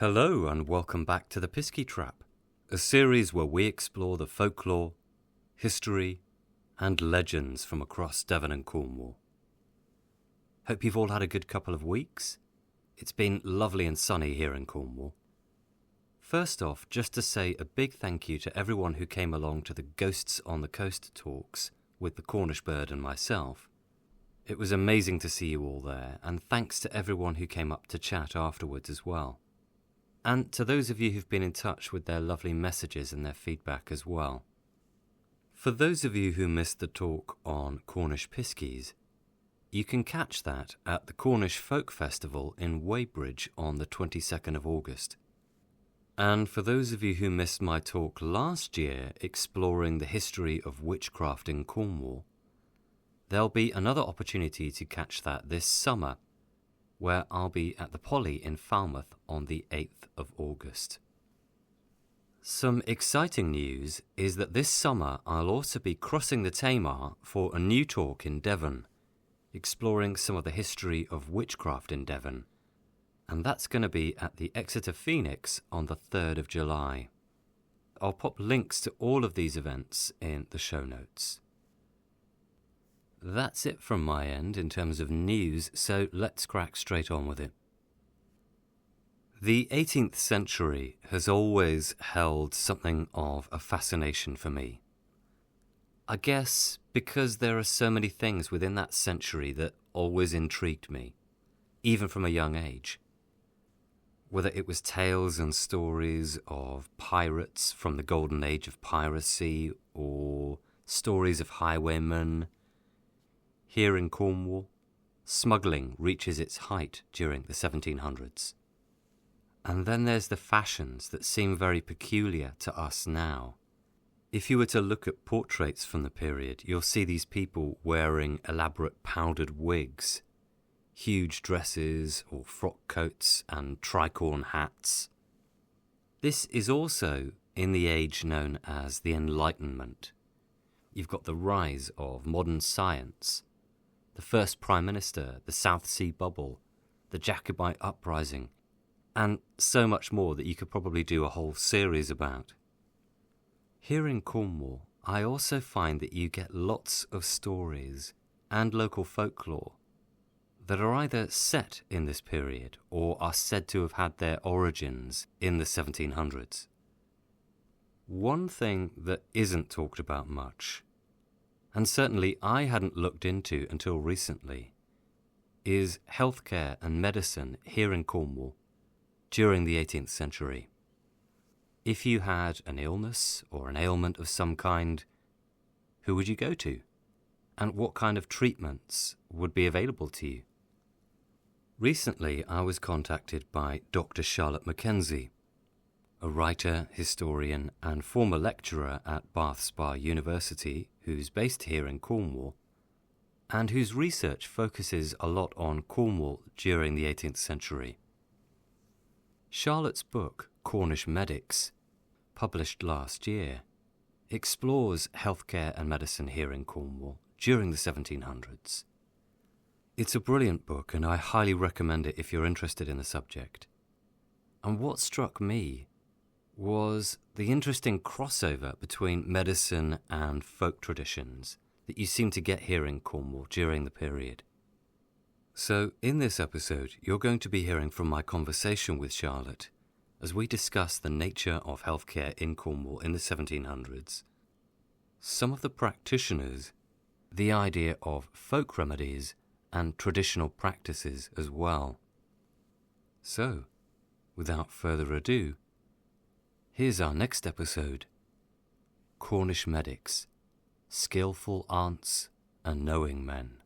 Hello and welcome back to The Pisky Trap, a series where we explore the folklore, history and legends from across Devon and Cornwall. Hope you've all had a good couple of weeks. It's been lovely and sunny here in Cornwall. First off, just to say a big thank you to everyone who came along to the Ghosts on the Coast talks with the Cornish bird and myself. It was amazing to see you all there, and thanks to everyone who came up to chat afterwards as well. And to those of you who've been in touch with their lovely messages and their feedback as well. For those of you who missed the talk on Cornish Piskies, you can catch that at the Cornish Folk Festival in Weybridge on the 22nd of August. And for those of you who missed my talk last year exploring the history of witchcraft in Cornwall, there'll be another opportunity to catch that this summer, where I'll be at the Polly in Falmouth on the 8th of August. Some exciting news is that this summer I'll also be crossing the Tamar for a new talk in Devon, exploring some of the history of witchcraft in Devon, and that's going to be at the Exeter Phoenix on the 3rd of July. I'll pop links to all of these events in the show notes. That's it from my end in terms of news, so let's crack straight on with it. The 18th century has always held something of a fascination for me. I guess because there are so many things within that century that always intrigued me, even from a young age. Whether it was tales and stories of pirates from the golden age of piracy, or stories of highwaymen. Here in Cornwall, smuggling reaches its height during the 1700s. And then there's the fashions that seem very peculiar to us now. If you were to look at portraits from the period, you'll see these people wearing elaborate powdered wigs, huge dresses or frock coats and tricorn hats. This is also in the age known as the Enlightenment. You've got the rise of modern science, the first Prime Minister, the South Sea Bubble, the Jacobite Uprising, and so much more that you could probably do a whole series about. Here in Cornwall, I also find that you get lots of stories and local folklore that are either set in this period or are said to have had their origins in the 1700s. One thing that isn't talked about much, and certainly I hadn't looked into until recently, is healthcare and medicine here in Cornwall during the 18th century. If you had an illness or an ailment of some kind, who would you go to? And what kind of treatments would be available to you? Recently, I was contacted by Dr Charlotte Mackenzie, a writer, historian and former lecturer at Bath Spa University who's based here in Cornwall, and whose research focuses a lot on Cornwall during the 18th century. Charlotte's book, Cornish Medics, published last year, explores healthcare and medicine here in Cornwall during the 1700s. It's a brilliant book and I highly recommend it if you're interested in the subject. And what struck me was the interesting crossover between medicine and folk traditions that you seem to get here in Cornwall during the period. So in this episode, you're going to be hearing from my conversation with Charlotte as we discuss the nature of healthcare in Cornwall in the 1700s, some of the practitioners, the idea of folk remedies and traditional practices as well. So, without further ado, here's our next episode, Cornish Medics, Skillful Aunts and Knowing Men.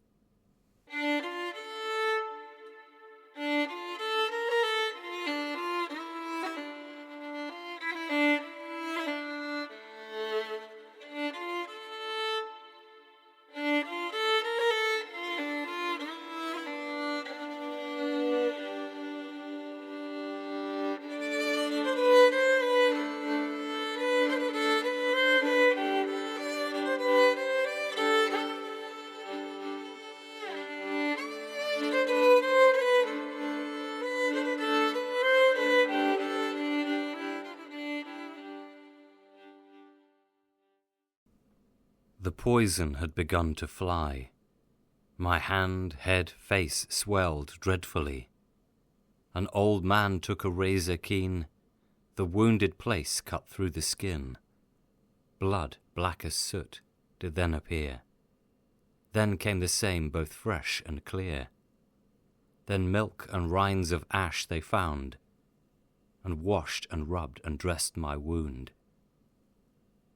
The poison had begun to fly. My hand, head, face swelled dreadfully. An old man took a razor keen, the wounded place cut through the skin. Blood, black as soot, did then appear. Then came the same both fresh and clear. Then milk and rinds of ash they found, and washed and rubbed and dressed my wound.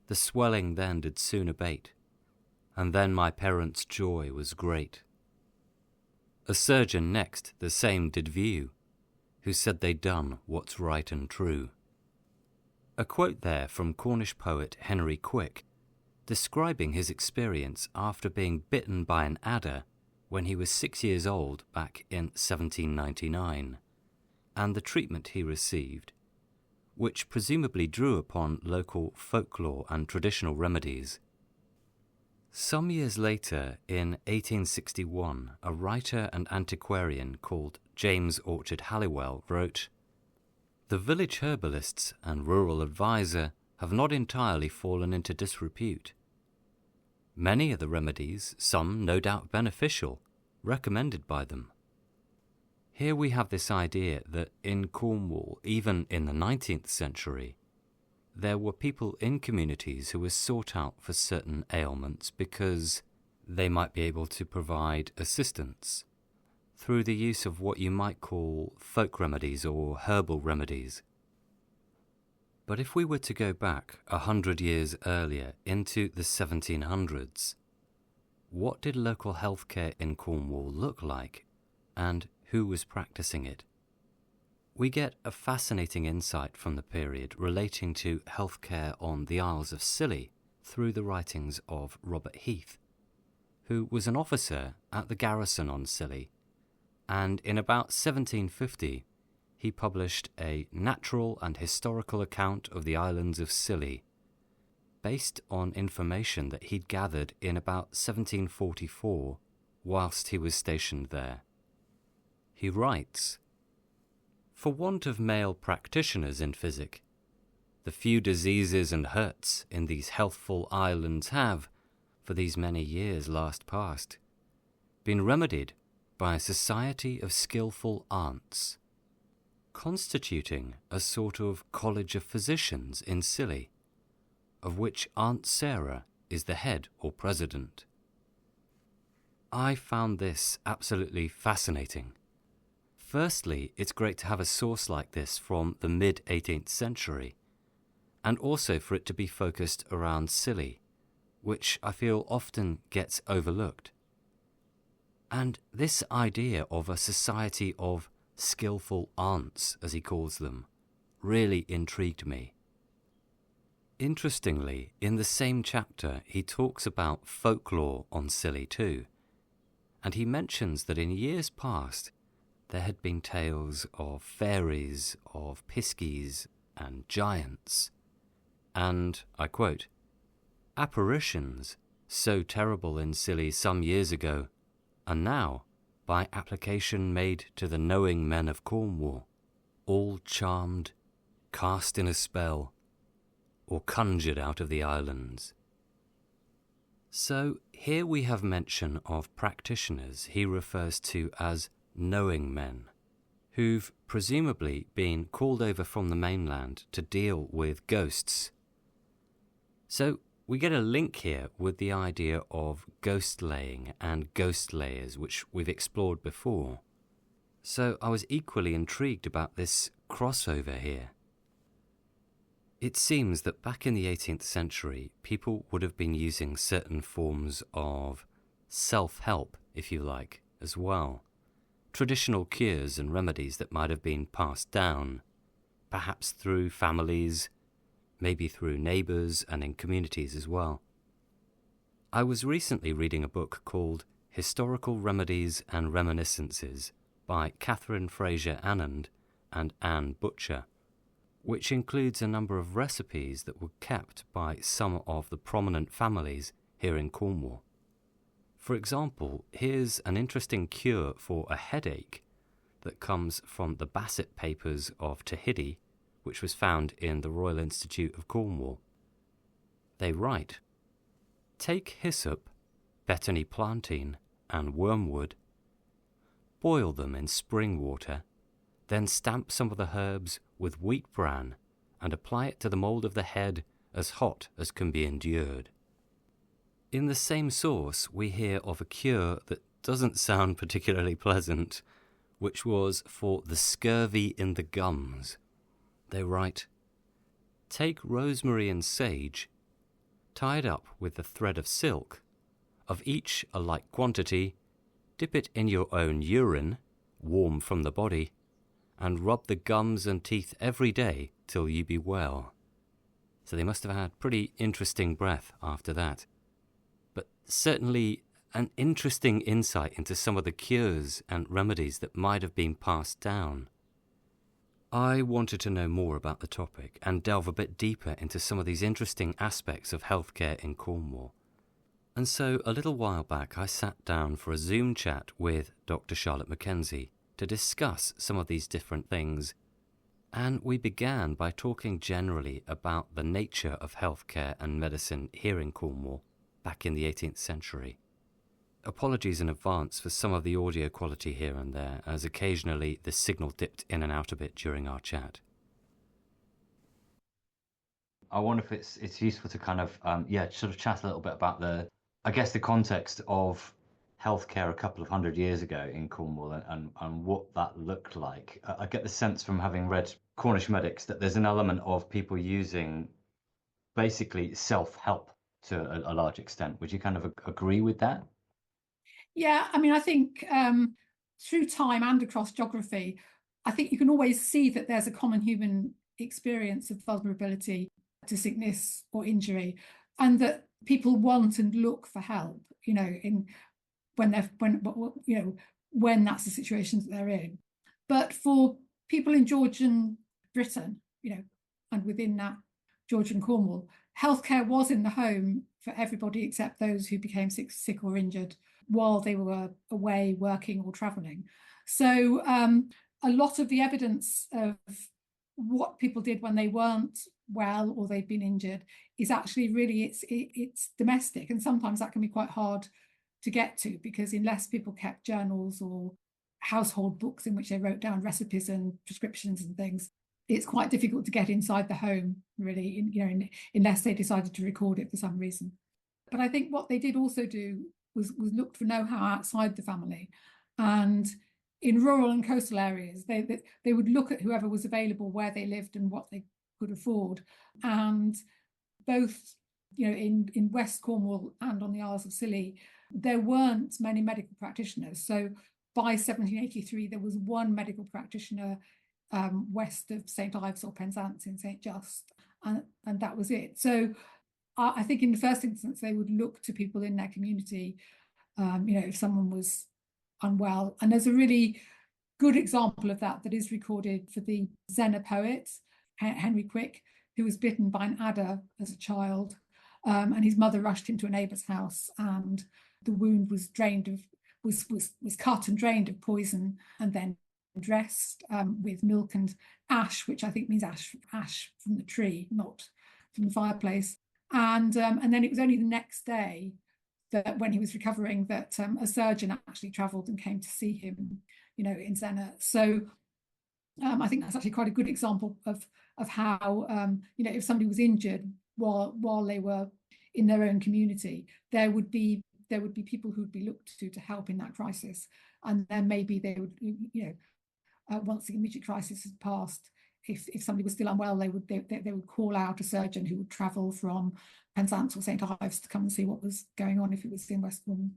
The swelling then did soon abate, and then my parents' joy was great. A surgeon next the same did view, who said they'd done what's right and true. A quote there from Cornish poet Henry Quick, describing his experience after being bitten by an adder when he was 6 years old back in 1799, and the treatment he received, which presumably drew upon local folklore and traditional remedies. Some years later, in 1861, a writer and antiquarian called James Orchard Halliwell wrote, "The village herbalists and rural adviser have not entirely fallen into disrepute. Many are the remedies, some no doubt beneficial, recommended by them." Here we have this idea that in Cornwall, even in the 19th century, there were people in communities who were sought out for certain ailments because they might be able to provide assistance through the use of what you might call folk remedies or herbal remedies. But if we were to go back 100 years earlier into the 1700s, what did local healthcare in Cornwall look like, and who was practicing it? We get a fascinating insight from the period relating to healthcare on the Isles of Scilly through the writings of Robert Heath, who was an officer at the garrison on Scilly, and in about 1750 he published a natural and historical account of the islands of Scilly, based on information that he'd gathered in about 1744 whilst he was stationed there. He writes, "For want of male practitioners in physic, the few diseases and hurts in these healthful islands have, for these many years last past, been remedied by a society of skilful aunts, constituting a sort of college of physicians in Scilly, of which Aunt Sarah is the head or president." I found this absolutely fascinating. Firstly, it's great to have a source like this from the mid-18th century, and also for it to be focused around Scilly, which I feel often gets overlooked. And this idea of a society of skillful aunts, as he calls them, really intrigued me. Interestingly, in the same chapter, he talks about folklore on Scilly too, and he mentions that in years past there had been tales of fairies, of piskies, and giants, and, I quote, "apparitions so terrible in Scilly some years ago, and now, by application made to the knowing men of Cornwall, all charmed, cast in a spell, or conjured out of the islands." So here we have mention of practitioners he refers to as knowing men, who've presumably been called over from the mainland to deal with ghosts. So we get a link here with the idea of ghost laying and ghost layers, which we've explored before. So I was equally intrigued about this crossover here. It seems that back in the 18th century, people would have been using certain forms of self-help, if you like, as well. Traditional cures and remedies that might have been passed down, perhaps through families, maybe through neighbours and in communities as well. I was recently reading a book called Historical Remedies and Reminiscences by Catherine Fraser Anand and Anne Butcher, which includes a number of recipes that were kept by some of the prominent families here in Cornwall. For example, here's an interesting cure for a headache that comes from the Bassett Papers of Tahiti, which was found in the Royal Institute of Cornwall. They write, Take hyssop, betony plantain, and wormwood. Boil them in spring water, then stamp some of the herbs with wheat bran and apply it to the mould of the head as hot as can be endured. In the same source, we hear of a cure that doesn't sound particularly pleasant, which was for the scurvy in the gums. They write, "Take rosemary and sage, tied up with a thread of silk, of each a like quantity, dip it in your own urine, warm from the body, and rub the gums and teeth every day till you be well." So they must have had pretty interesting breath after that. But certainly an interesting insight into some of the cures and remedies that might have been passed down. I wanted to know more about the topic and delve a bit deeper into some of these interesting aspects of healthcare in Cornwall. And so a little while back I sat down for a Zoom chat with Dr Charlotte Mackenzie to discuss some of these different things, and we began by talking generally about the nature of healthcare and medicine here in Cornwall back in the 18th century. Apologies in advance for some of the audio quality here and there, as occasionally the signal dipped in and out a bit during our chat. I wonder if it's useful to kind of sort of chat a little bit about the context of healthcare a couple of hundred years ago in Cornwall and what that looked like. I get the sense from having read Cornish medics that there's an element of people using basically self-help to a large extent. Would you kind of agree with that? Yeah, I mean, I think through time and across geography, I think you can always see that there's a common human experience of vulnerability to sickness or injury, and that people want and look for help, when that's the situation that they're in. But for people in Georgian Britain, and within that Georgian Cornwall, healthcare was in the home for everybody except those who became sick or injured while they were away working or travelling. So a lot of the evidence of what people did when they weren't well or they'd been injured is actually really it's domestic, and sometimes that can be quite hard to get to, because unless people kept journals or household books in which they wrote down recipes and prescriptions and things, it's quite difficult to get inside the home, really, unless they decided to record it for some reason. But I think what they did also do was look for know-how outside the family. And in rural and coastal areas, they would look at whoever was available, where they lived and what they could afford. And both, in West Cornwall and on the Isles of Scilly, there weren't many medical practitioners. So by 1783, there was one medical practitioner west of St Ives or Penzance in St Just, and that was it. So I think in the first instance, they would look to people in their community, if someone was unwell. And there's a really good example of that is recorded for the Zena poet, Henry Quick, who was bitten by an adder as a child. And his mother rushed him to a neighbour's house, and the wound was cut and drained of poison, and then dressed with milk and ash, which I think means ash from the tree, not from the fireplace. And then it was only the next day, that when he was recovering, that a surgeon actually travelled and came to see him, in Zena. So I think that's actually quite a good example of how if somebody was injured while they were in their own community, there would be people who'd be looked to help in that crisis, and then maybe they would once the immediate crisis had passed, if somebody was still unwell, they would call out a surgeon who would travel from Penzance or St Ives to come and see what was going on if it was in West Cornwall.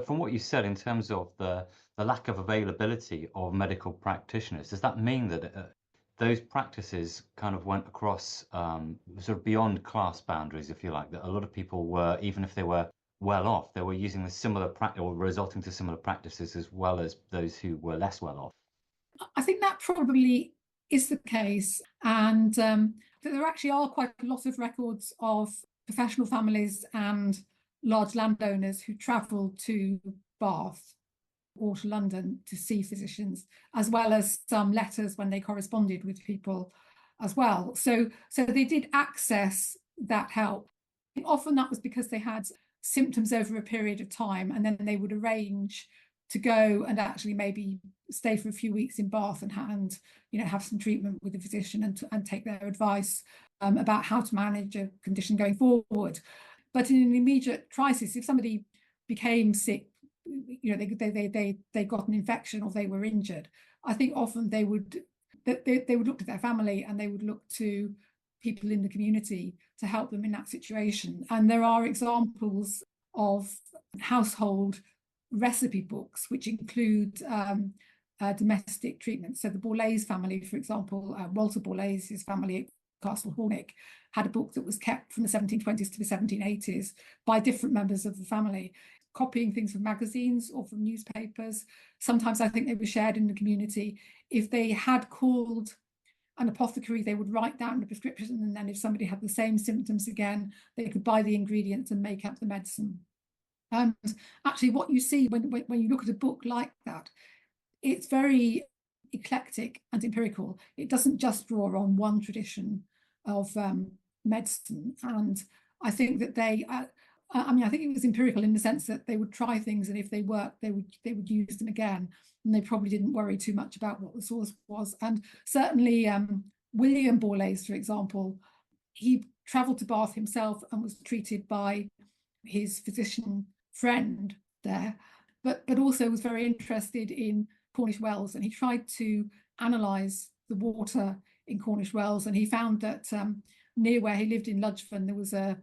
From what you said in terms of the lack of availability of medical practitioners, does that mean that those practices kind of went across sort of beyond class boundaries, if you like, that a lot of people were, even if they were well off, they were using the similar practice or resulting to similar practices as well as those who were less well off? I think that probably is the case, and there actually are quite a lot of records of professional families and large landowners who travelled to Bath or to London to see physicians, as well as some letters when they corresponded with people as well. So they did access that help. Often that was because they had symptoms over a period of time, and then they would arrange to go and actually maybe stay for a few weeks in Bath and have some treatment with a physician and take their advice about how to manage a condition going forward. But in an immediate crisis, if somebody became sick, they got an infection or they were injured, I think often they would look to their family, and they would look to people in the community to help them in that situation. And there are examples of household recipe books which include domestic treatment. So the Borlase family, for example, Walter Borlase's family at Castle Hornick had a book that was kept from the 1720s to the 1780s by different members of the family, copying things from magazines or from newspapers. Sometimes I think they were shared in the community. If they had called an apothecary, they would write down the prescription, and then if somebody had the same symptoms again, they could buy the ingredients and make up the medicine. And actually what you see when you look at a book like that, it's very eclectic and empirical. It doesn't just draw on one tradition of medicine. And I think that I think it was empirical in the sense that they would try things, and if they worked, they would use them again, and they probably didn't worry too much about what the source was. And certainly William Borlase, for example, he travelled to Bath himself and was treated by his physician friend there, but also was very interested in Cornish wells, and he tried to analyse the water in Cornish wells, and he found that near where he lived in Ludgvan there was a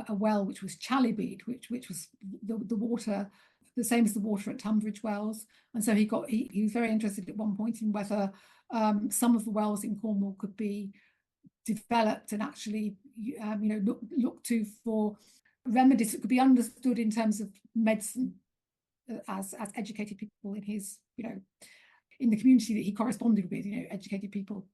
well which was chalybeate, which was the water the same as the water at Tunbridge Wells. And so he was very interested at one point in whether some of the wells in Cornwall could be developed and actually looked to for remedies that could be understood in terms of medicine, as educated people in his in the community that he corresponded with, educated people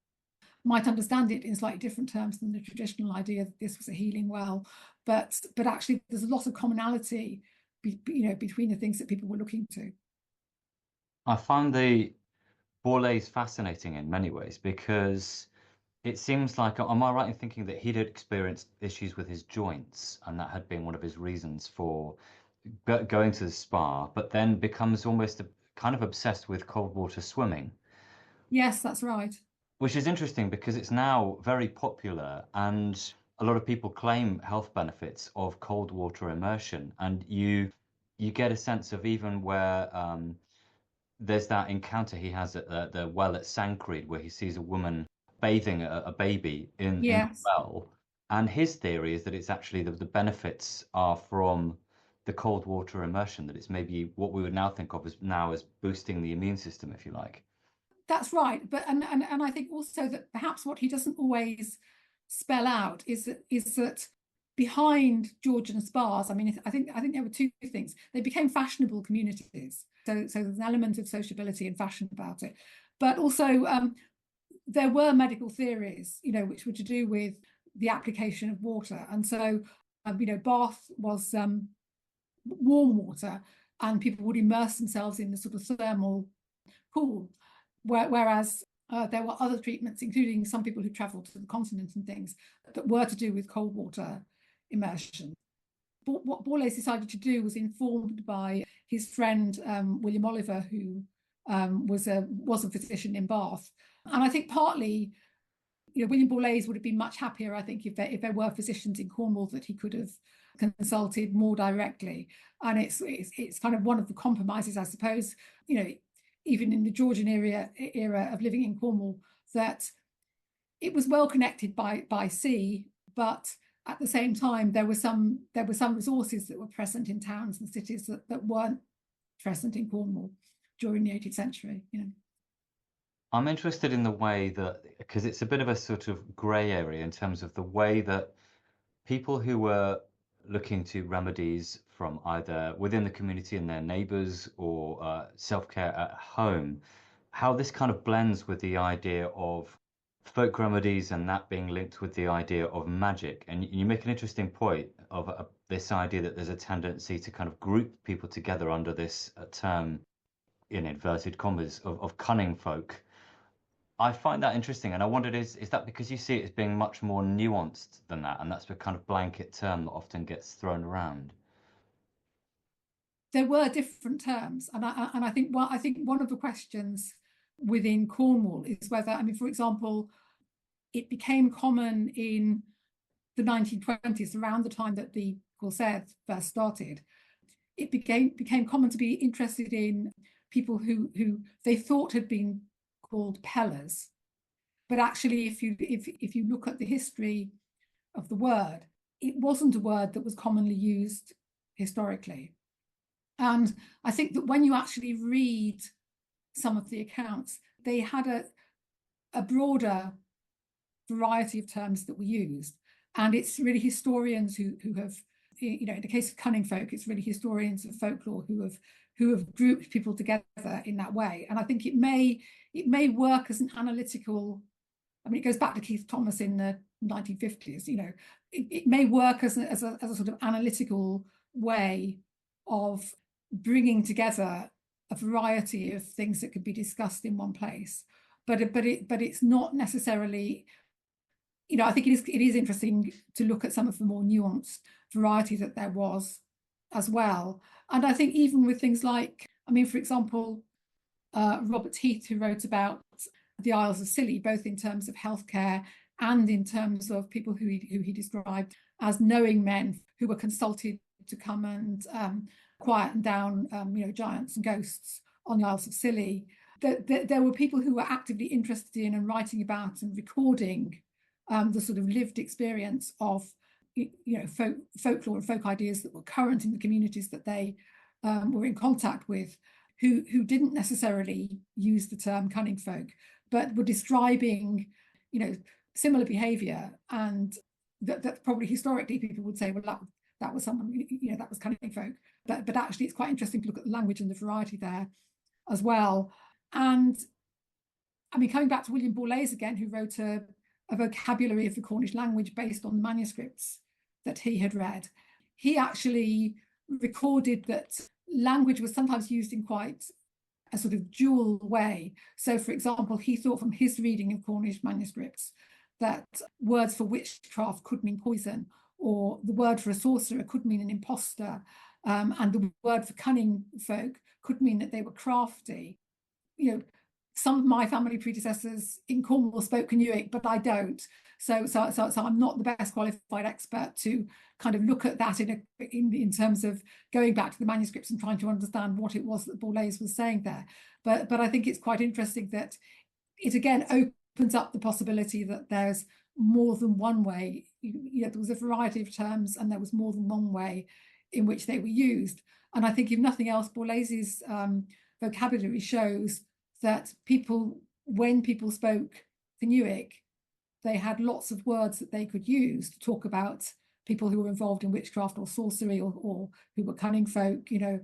might understand it in slightly different terms than the traditional idea that this was a healing well, but actually there's a lot of commonality between the things that people were looking to. I find the Borlase fascinating in many ways, because it seems like, am I right in thinking that he'd experienced issues with his joints, and that had been one of his reasons for going to the spa, but then becomes almost kind of obsessed with cold water swimming? Yes, that's right. Which is interesting because it's now very popular, and a lot of people claim health benefits of cold water immersion. And you get a sense of, even where there's that encounter he has at the well at Sancreed, where he sees a woman bathing a baby in the well. And his theory is that it's actually the benefits are from the cold water immersion, that it's maybe what we would now think of as boosting the immune system, if you like. That's right, but and I think also that perhaps what he doesn't always spell out is that behind Georgian spas, I mean, I think there were two things. They became fashionable communities, so there's an element of sociability and fashion about it, but also there were medical theories, which were to do with the application of water, and so Bath was warm water, and people would immerse themselves in the sort of thermal pool. Whereas there were other treatments, including some people who travelled to the continent and things, that were to do with cold water immersion. But what Borlase decided to do was informed by his friend William Oliver, who was a physician in Bath. And I think partly, William Borlase would have been much happier, I think, if there were physicians in Cornwall that he could have consulted more directly. And it's kind of one of the compromises, I suppose, even in the Georgian era of living in Cornwall, that it was well connected by sea, but at the same time there were some resources that were present in towns and cities that weren't present in Cornwall during the 18th century. I'm interested in the way that, because it's a bit of a sort of grey area in terms of the way that people who were looking to remedies from either within the community and their neighbours, or self-care at home, how this kind of blends with the idea of folk remedies, and that being linked with the idea of magic. And you make an interesting point of this idea that there's a tendency to kind of group people together under this term, in inverted commas, of cunning folk. I find that interesting, and I wondered, is that because you see it as being much more nuanced than that, and that's the kind of blanket term that often gets thrown around? There were different terms, and I think one of the questions within Cornwall is whether, I mean, for example, it became common in the 1920s, around the time that the Corsairs first started. It became common to be interested in people who they thought had been called pellers, but actually, if you look at the history of the word, it wasn't a word that was commonly used historically. And I think that when you actually read some of the accounts, they had a broader variety of terms that were used. And it's really historians who have, you know, in the case of cunning folk, it's really historians of folklore who have grouped people together in that way. And I think it may work as an analytical, I mean, it goes back to Keith Thomas in the 1950s, you know, it may work as a sort of analytical way of bringing together a variety of things that could be discussed in one place, but it's not necessarily, you know, I think it is interesting to look at some of the more nuanced variety that there was as well. And I think even with things like, I mean, for example, Robert Heath, who wrote about the Isles of Scilly, both in terms of healthcare and in terms of people who he described as knowing men who were consulted to come and quieten down, you know, giants and ghosts on the Isles of Scilly. There were people who were actively interested in and writing about and recording the sort of lived experience of, you know, folklore and folk ideas that were current in the communities that they were in contact with, who didn't necessarily use the term cunning folk, but were describing, you know, similar behaviour, and that probably historically people would say, well, that was someone, you know, that was cunning folk. But actually, it's quite interesting to look at the language and the variety there as well. And I mean, coming back to William Borlase again, who wrote a vocabulary of the Cornish language based on the manuscripts that he had read, he actually recorded that language was sometimes used in quite a sort of dual way. So, for example, he thought from his reading of Cornish manuscripts that words for witchcraft could mean poison, or the word for a sorcerer could mean an imposter, and the word for cunning folk could mean that they were crafty. You know, some of my family predecessors in Cornwall spoke Canute, but I don't. So I'm not the best qualified expert to kind of look at that in terms of going back to the manuscripts and trying to understand what it was that Borlase was saying there. But I think it's quite interesting that it again opens up the possibility that there's more than one way. You know, there was a variety of terms, and there was more than one way in which they were used. And I think, if nothing else, Borlase's vocabulary shows that when people spoke Canute, they had lots of words that they could use to talk about people who were involved in witchcraft or sorcery, or who were cunning folk, you know.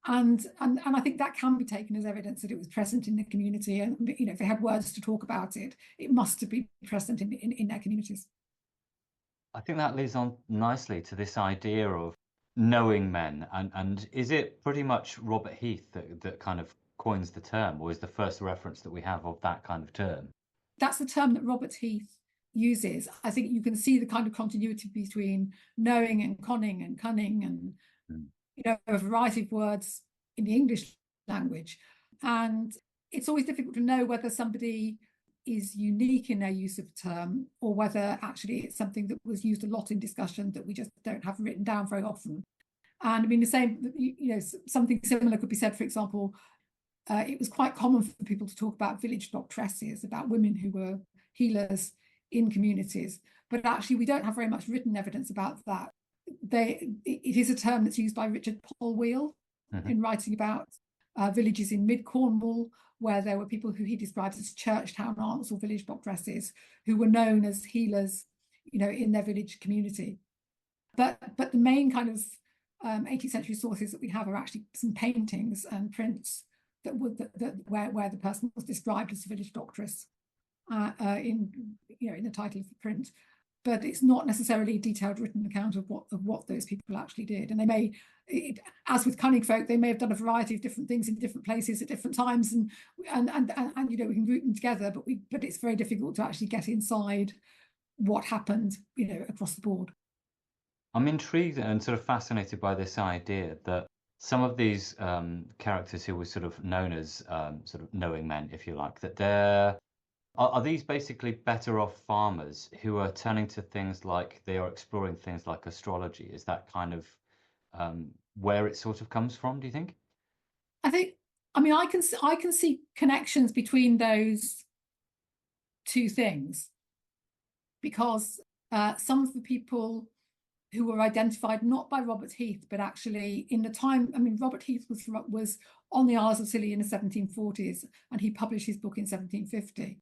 And I think that can be taken as evidence that it was present in the community. And, you know, if they had words to talk about it, it must have been present in their communities. I think that leads on nicely to this idea of knowing men, and is it pretty much Robert Heath that kind of coins the term, or is the first reference that we have of that kind of term? That's the term that Robert Heath uses. I think you can see the kind of continuity between knowing and cunning and you know, a variety of words in the English language. And it's always difficult to know whether somebody is unique in their use of the term, or whether actually it's something that was used a lot in discussion that we just don't have written down very often. And I mean, the same, you know, something similar could be said, for example, it was quite common for people to talk about village doctresses, about women who were healers in communities. But actually, we don't have very much written evidence about that. It is a term that's used by Richard Polwheel in writing about villages in mid-Cornwall, where there were people who he describes as church town aunts or village doctresses who were known as healers, you know, in their village community. But the main kind of 18th century sources that we have are actually some paintings and prints where the person was described as a village doctress in the title of the print. but it's not necessarily a detailed written account of what those people actually did. And they may, as with cunning folk, they may have done a variety of different things in different places at different times, and we can group them together, but it's very difficult to actually get inside what happened, across the board. I'm intrigued and sort of fascinated by this idea that some of these characters who were sort of known as sort of knowing men, if you like, that are these basically better off farmers who are turning to things like, they are exploring things like astrology? Is that kind of where it sort of comes from, do you think? I can see connections between those two things, because some of the people who were identified not by Robert Heath, but actually in the time, Robert Heath was on the Isles of Scilly in the 1740s, and he published his book in 1750.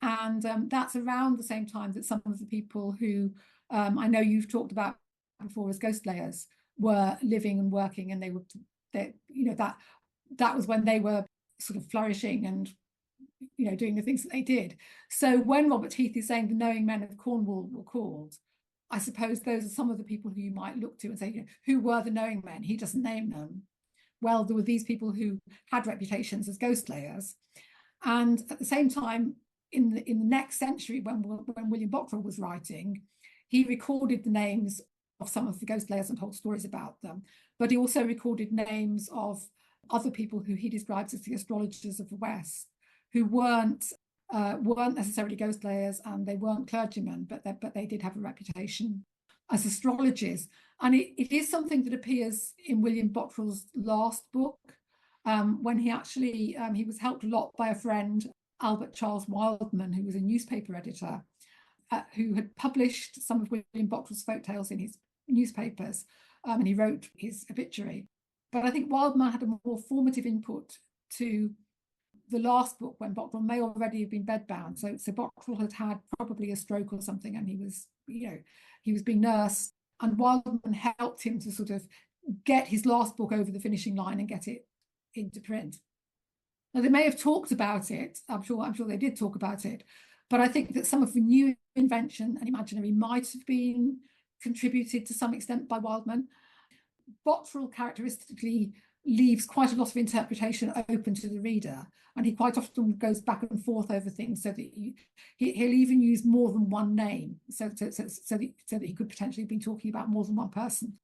And that's around the same time that some of the people who I know you've talked about before as ghost layers were living and working, and that was when they were sort of flourishing and doing the things that they did. So when Robert Heath is saying the knowing men of Cornwall were called, I suppose those are some of the people who you might look to and say, who were the knowing men? He doesn't name them. Well, there were these people who had reputations as ghost layers. And at the same time, in the next century, when William Bockrell was writing, he recorded the names of some of the ghost layers and told stories about them. But he also recorded names of other people who he describes as the astrologers of the West, who weren't necessarily ghost layers, and they weren't clergymen, but they did have a reputation as astrologers. And it is something that appears in William Bockrell's last book, when he actually he was helped a lot by a friend, Albert Charles Wildman, who was a newspaper editor, who had published some of William Bockrell's folk tales in his newspapers, and he wrote his obituary. But I think Wildman had a more formative input to the last book, when Bockrell may already have been bedbound. So Bockrell had probably a stroke or something, and he was being nursed, and Wildman helped him to sort of get his last book over the finishing line and get it into print. Now, they may have talked about it. I'm sure they did talk about it, but I think that some of the new invention and imaginary might have been contributed to some extent by Wildman. Bockrell characteristically leaves quite a lot of interpretation open to the reader, and he quite often goes back and forth over things, so that he'll even use more than one name, so that he could potentially be talking about more than one person.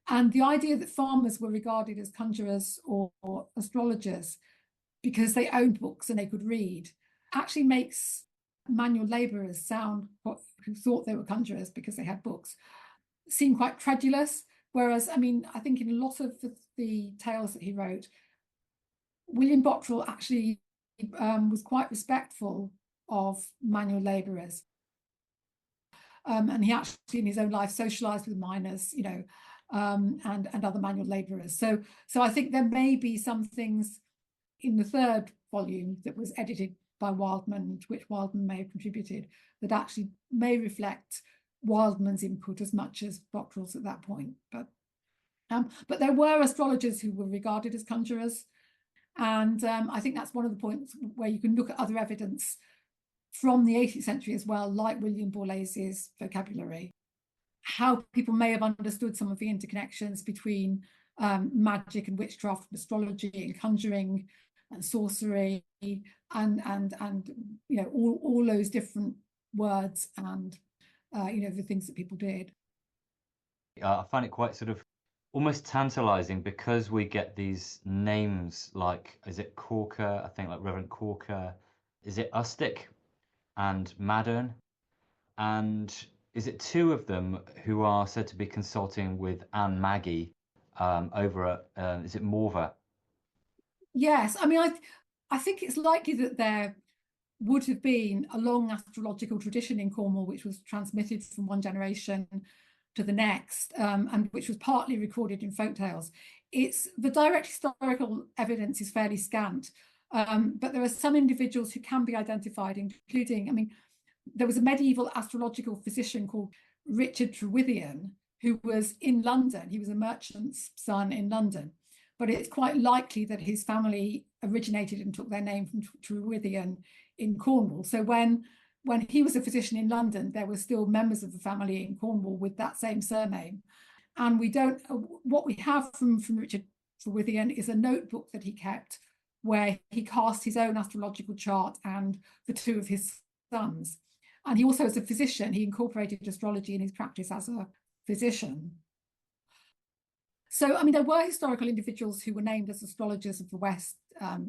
And the idea that farmers were regarded as conjurers or astrologers because they owned books and they could read actually makes manual labourers who thought they were conjurers because they had books, seem quite credulous. Whereas, I think in a lot of the tales that he wrote, William Bockrell actually was quite respectful of manual labourers. And he actually, in his own life, socialised with miners, and other manual labourers. So I think there may be some things in the third volume that was edited by Wildman, to which Wildman may have contributed, that actually may reflect Wildman's input as much as Bockrell's at that point. But there were astrologers who were regarded as conjurers, and I think that's one of the points where you can look at other evidence from the 18th century as well, like William Borlase's vocabulary, how people may have understood some of the interconnections between magic and witchcraft, astrology and conjuring and sorcery, and all those different words and the things that people did. I find it quite sort of almost tantalizing, because we get these names like, is it Corker? I think, like Reverend Corker. Is it Ustick and Maddern? And is it two of them who are said to be consulting with Anne Maggie over at, is it Morva? Yes, I think it's likely that there would have been a long astrological tradition in Cornwall, which was transmitted from one generation to the next, and which was partly recorded in folk tales. The direct historical evidence is fairly scant, but there are some individuals who can be identified, including, there was a medieval astrological physician called Richard Trewithian, who was in London. He was a merchant's son in London, but it's quite likely that his family originated and took their name from Trewithian in Cornwall. So when when he was a physician in London, there were still members of the family in Cornwall with that same surname. And we don't, what we have from Richard Trewithian is a notebook that he kept where he cast his own astrological chart and the two of his sons. And he also, as a physician, he incorporated astrology in his practice as a physician. So, I mean, there were historical individuals who were named as astrologers of the West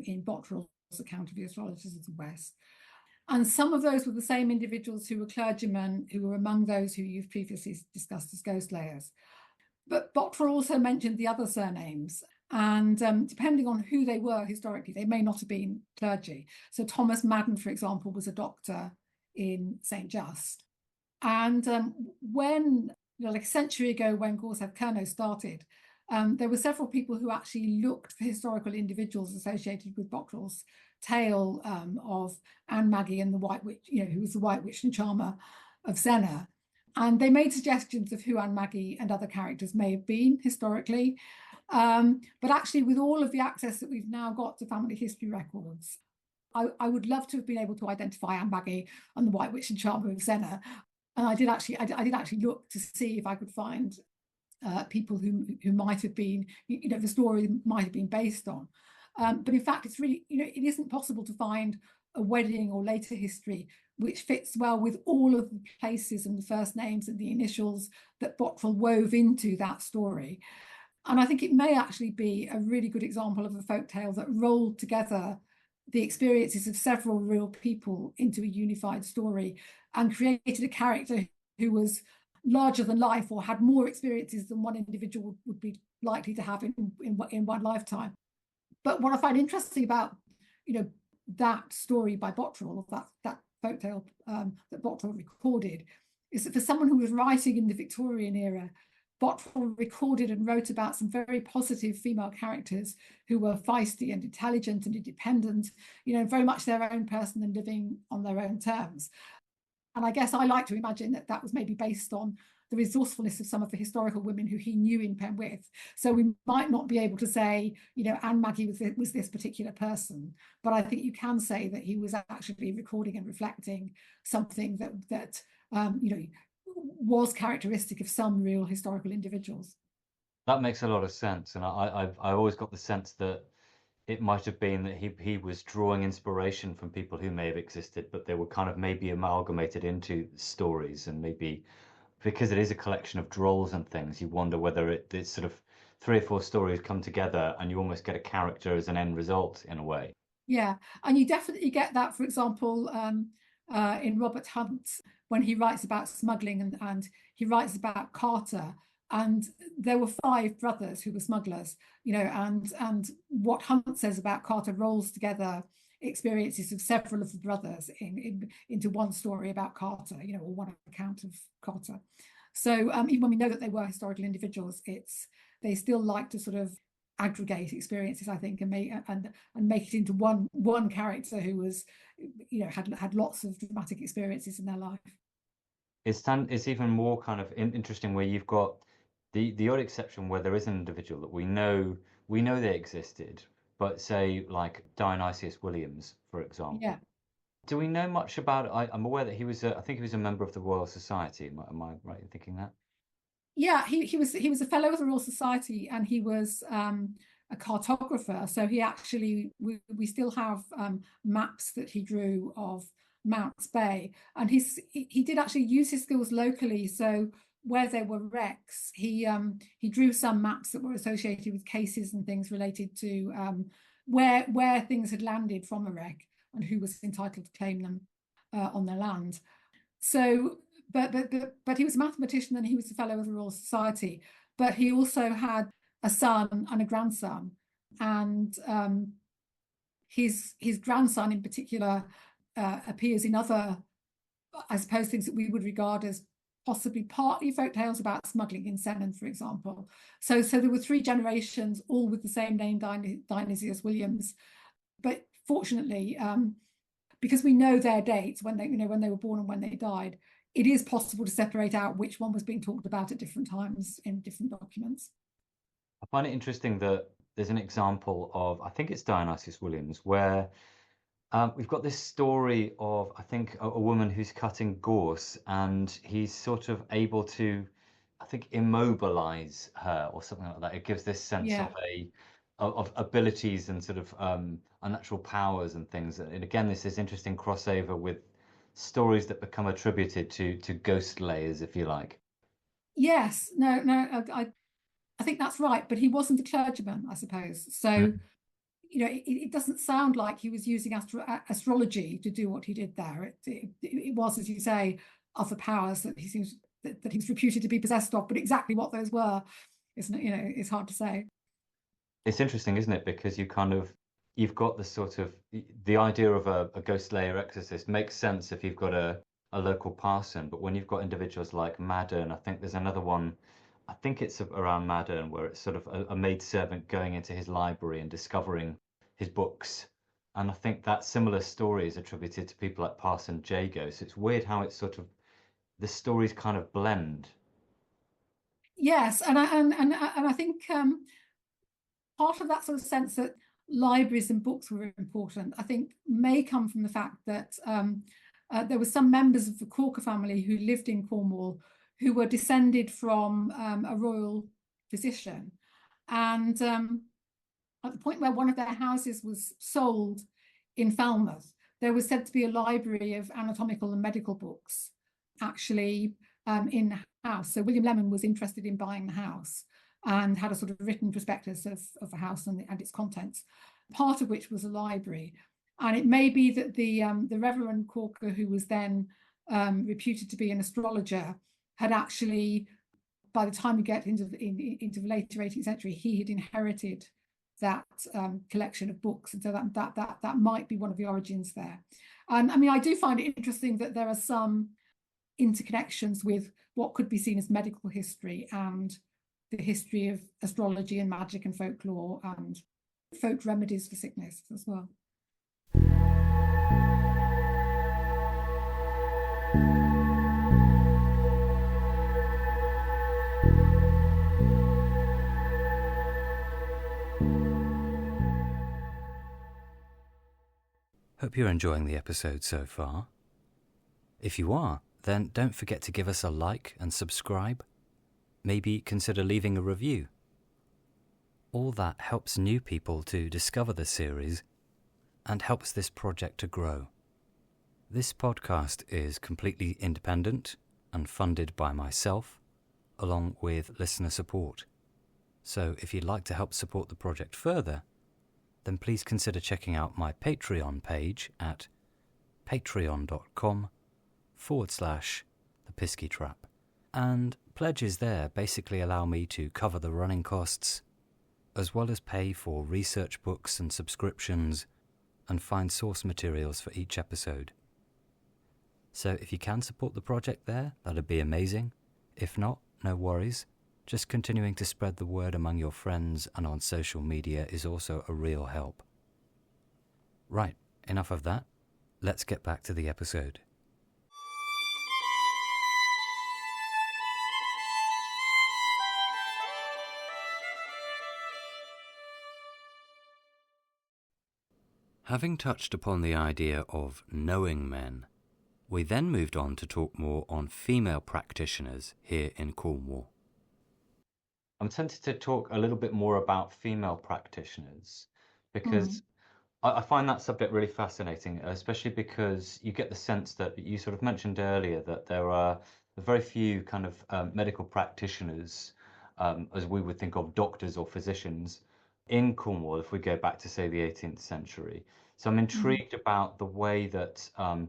in Bottrell's account of the astrologers of the West. And some of those were the same individuals who were clergymen, who were among those who you've previously discussed as ghost layers. But Bottrell also mentioned the other surnames. And depending on who they were historically, they may not have been clergy. So Thomas Madden, for example, was a doctor in St. Just. And when, like a century ago, when Gorsev Kerno started, there were several people who actually looked for historical individuals associated with Bottrell's tale of Anne Maggie and the White Witch, who was the White Witch and Charmer of Zennor. And they made suggestions of who Anne Maggie and other characters may have been historically. But actually, with all of the access that we've now got to family history records, I would love to have been able to identify Anne Maggie and the White Witch and Charmer of Zennor. And I did actually look to see if I could find people who might have been, the story might have been based on. But in fact, it's really, it isn't possible to find a wedding or later history which fits well with all of the places and the first names and the initials that Bottrell wove into that story. And I think it may actually be a really good example of a folktale that rolled together the experiences of several real people into a unified story and created a character who was larger than life or had more experiences than one individual would be likely to have in one lifetime. But what I find interesting about, that story by Bottrell, that folktale that Bottrell recorded, is that for someone who was writing in the Victorian era, Bottrell recorded and wrote about some very positive female characters who were feisty and intelligent and independent, very much their own person and living on their own terms. And I guess I like to imagine that was maybe based on the resourcefulness of some of the historical women who he knew in Penwith. So we might not be able to say, Anne Maggie was this particular person, but I think you can say that he was actually recording and reflecting something that was characteristic of some real historical individuals. That makes a lot of sense, and I always got the sense that it might have been that he was drawing inspiration from people who may have existed, but they were kind of maybe amalgamated into stories, and maybe because it is a collection of drolls and things, you wonder whether it's sort of 3 or 4 stories come together and you almost get a character as an end result in a way. Yeah, and you definitely get that, for example, in Robert Hunt, when he writes about smuggling and he writes about Carter, and there were 5 brothers who were smugglers, and what Hunt says about Carter rolls together experiences of several of the brothers into one story about Carter, or one account of Carter. So even when we know that they were historical individuals, they still like to sort of aggregate experiences, I think, and make it into one character who was, had lots of dramatic experiences in their life. It's even more kind of interesting where you've got the odd exception where there is an individual that we know they existed, but say like Dionysius Williams, for example. Yeah. Do we know much about it? I'm aware that I think he was a member of the Royal Society. Am I right in thinking that? Yeah, he was a fellow of the Royal Society, and he was a cartographer. So he actually, we still have maps that he drew of Mounts Bay, and he did actually use his skills locally. So where there were wrecks, he drew some maps that were associated with cases and things related to where things had landed from a wreck and who was entitled to claim them on their land. So, but he was a mathematician and he was a fellow of the Royal Society. But he also had a son and a grandson, and his grandson in particular appears in other, I suppose, things that we would regard as possibly partly folk tales about smuggling in Senan, for example. So there were 3 generations, all with the same name, Dionysius Williams. But fortunately, because we know their dates when they were born and when they died, it is possible to separate out which one was being talked about at different times in different documents. I find it interesting that there's an example of, I think it's Dionysius Williams, where We've got this story of, I think, a woman who's cutting gorse, and he's sort of able to, I think, immobilize her or something like that. It gives this sense Yeah. of of abilities and sort of unnatural powers and things. And again, this interesting crossover with stories that become attributed to ghost layers, if you like. Yes. No, I think that's right. But he wasn't a clergyman, I suppose. So, Mm. it doesn't sound like he was using astrology to do what he did there. It was, as you say, other powers that he seems that he was reputed to be possessed of. But exactly what those were, isn't it? It's hard to say. It's interesting, isn't it? Because you've got the sort of the idea of a ghost layer exorcist makes sense if you've got a local parson, but when you've got individuals like Madden, I think there's another one, I think it's around Madden where it's sort of a maidservant going into his library and discovering his books. And I think that similar story is attributed to people like Parson Jago. So it's weird how it's sort of the stories kind of blend. Yes, and I think part of that sort of sense that libraries and books were important, I think, may come from the fact that there were some members of the Corker family who lived in Cornwall who were descended from a royal physician. And at the point where one of their houses was sold in Falmouth, there was said to be a library of anatomical and medical books actually in the house. So William Lemon was interested in buying the house and had a sort of written prospectus of the house and its contents, part of which was a library. And it may be that the Reverend Corker, who was then reputed to be an astrologer, had actually, by the time we get into the later 18th century, he had inherited that collection of books, and so that might be one of the origins there. And I mean, I do find it interesting that there are some interconnections with what could be seen as medical history and the history of astrology and magic and folklore and folk remedies for sickness as well. Hope you're enjoying the episode so far. If you are, then don't forget to give us a like and subscribe. Maybe consider leaving a review. All that helps new people to discover the series and helps this project to grow. This podcast is completely independent and funded by myself, along with listener support. So if you'd like to help support the project further, then please consider checking out my Patreon page at patreon.com/thepiskytrap. And pledges there basically allow me to cover the running costs, as well as pay for research books and subscriptions, and find source materials for each episode. So if you can support the project there, that'd be amazing. If not, no worries. Just continuing to spread the word among your friends and on social media is also a real help. Right, enough of that. Let's get back to the episode. Having touched upon the idea of knowing men, we then moved on to talk more on female practitioners here in Cornwall. I'm tempted to talk a little bit more about female practitioners because I find that subject really fascinating, especially because you get the sense that you sort of mentioned earlier that there are very few kind of medical practitioners, as we would think of doctors or physicians, in Cornwall if we go back to, say, the 18th century. So I'm intrigued about the way that I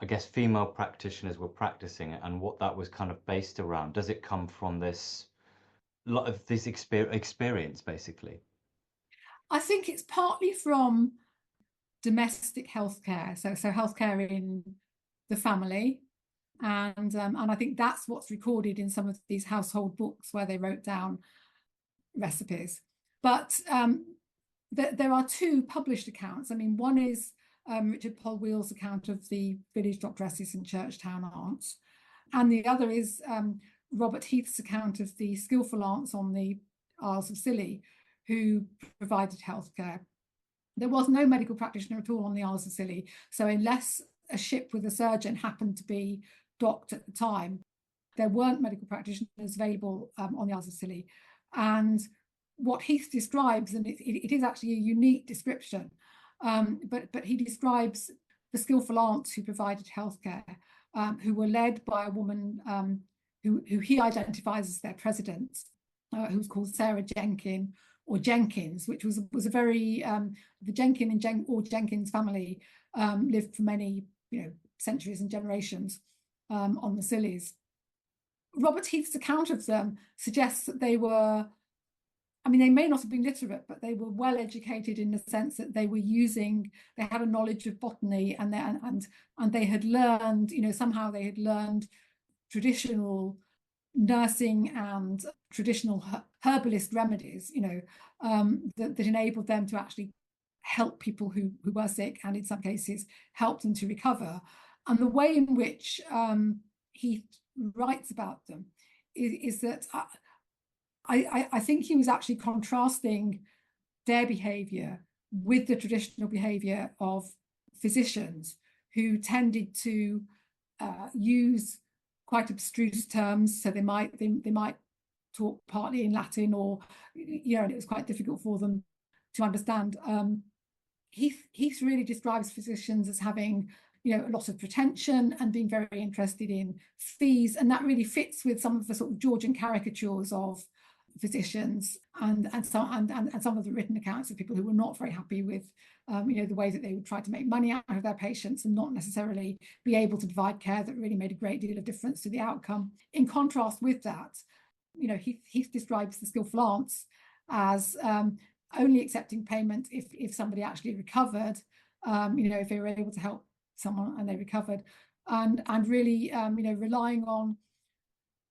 guess female practitioners were practicing it and what that was kind of based around. Does it come from this lot of this experience, basically? I think it's partly from domestic healthcare, so healthcare in the family, and I think that's what's recorded in some of these household books where they wrote down recipes. But there are two published accounts. I mean, one is Richard Polwheel's account of the village doctresses in Churchtown aunts, and the other is Robert Heath's account of the skillful aunts on the Isles of Scilly, who provided healthcare There was no medical practitioner at all on the Isles of Scilly. So unless a ship with a surgeon happened to be docked at the time, there weren't medical practitioners available on the Isles of Scilly. And what Heath describes, and it is actually a unique description, but he describes the skillful aunts who provided healthcare, who were led by a woman who he identifies as their president, who's called Sarah Jenkin or Jenkins, which was a very the Jenkin or Jenkins family lived for many centuries and generations on the Scillys. Robert Heath's account of them suggests that they were, I mean, they may not have been literate, but they were well educated in the sense that they had a knowledge of botany, and they had learned, somehow they had learned traditional nursing and traditional herbalist remedies, that enabled them to actually help people who were sick, and in some cases help them to recover. And the way in which he writes about them is that I think he was actually contrasting their behaviour with the traditional behaviour of physicians who tended to use quite abstruse terms. So they might talk partly in Latin, or and it was quite difficult for them to understand. Heath really describes physicians as having a lot of pretension and being very interested in fees, and that really fits with some of the sort of Georgian caricatures of physicians and some of the written accounts of people who were not very happy with the way that they would try to make money out of their patients and not necessarily be able to provide care that really made a great deal of difference to the outcome. In contrast with that, Heath describes the skillful aunts as only accepting payment if somebody actually recovered, if they were able to help someone and they recovered, and really relying on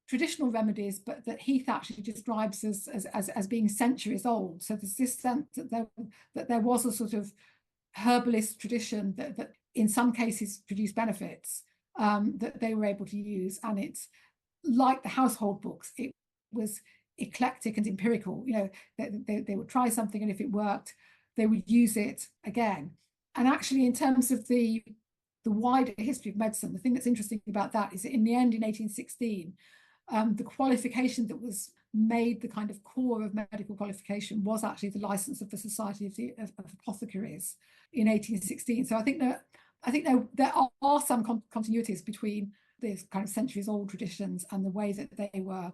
traditional remedies, but that Heath actually describes as being centuries old. So there's this sense that there was a sort of herbalist tradition that in some cases produced benefits that they were able to use. And it's like the household books, it was eclectic and empirical. They would try something, and if it worked, they would use it again. And actually, in terms of the wider history of medicine, the thing that's interesting about that is that in the end, in 1816, the qualification that was made the kind of core of medical qualification was actually the license of the Society of Apothecaries in 1816. So I think there are some continuities between these kind of centuries-old traditions and the way that they were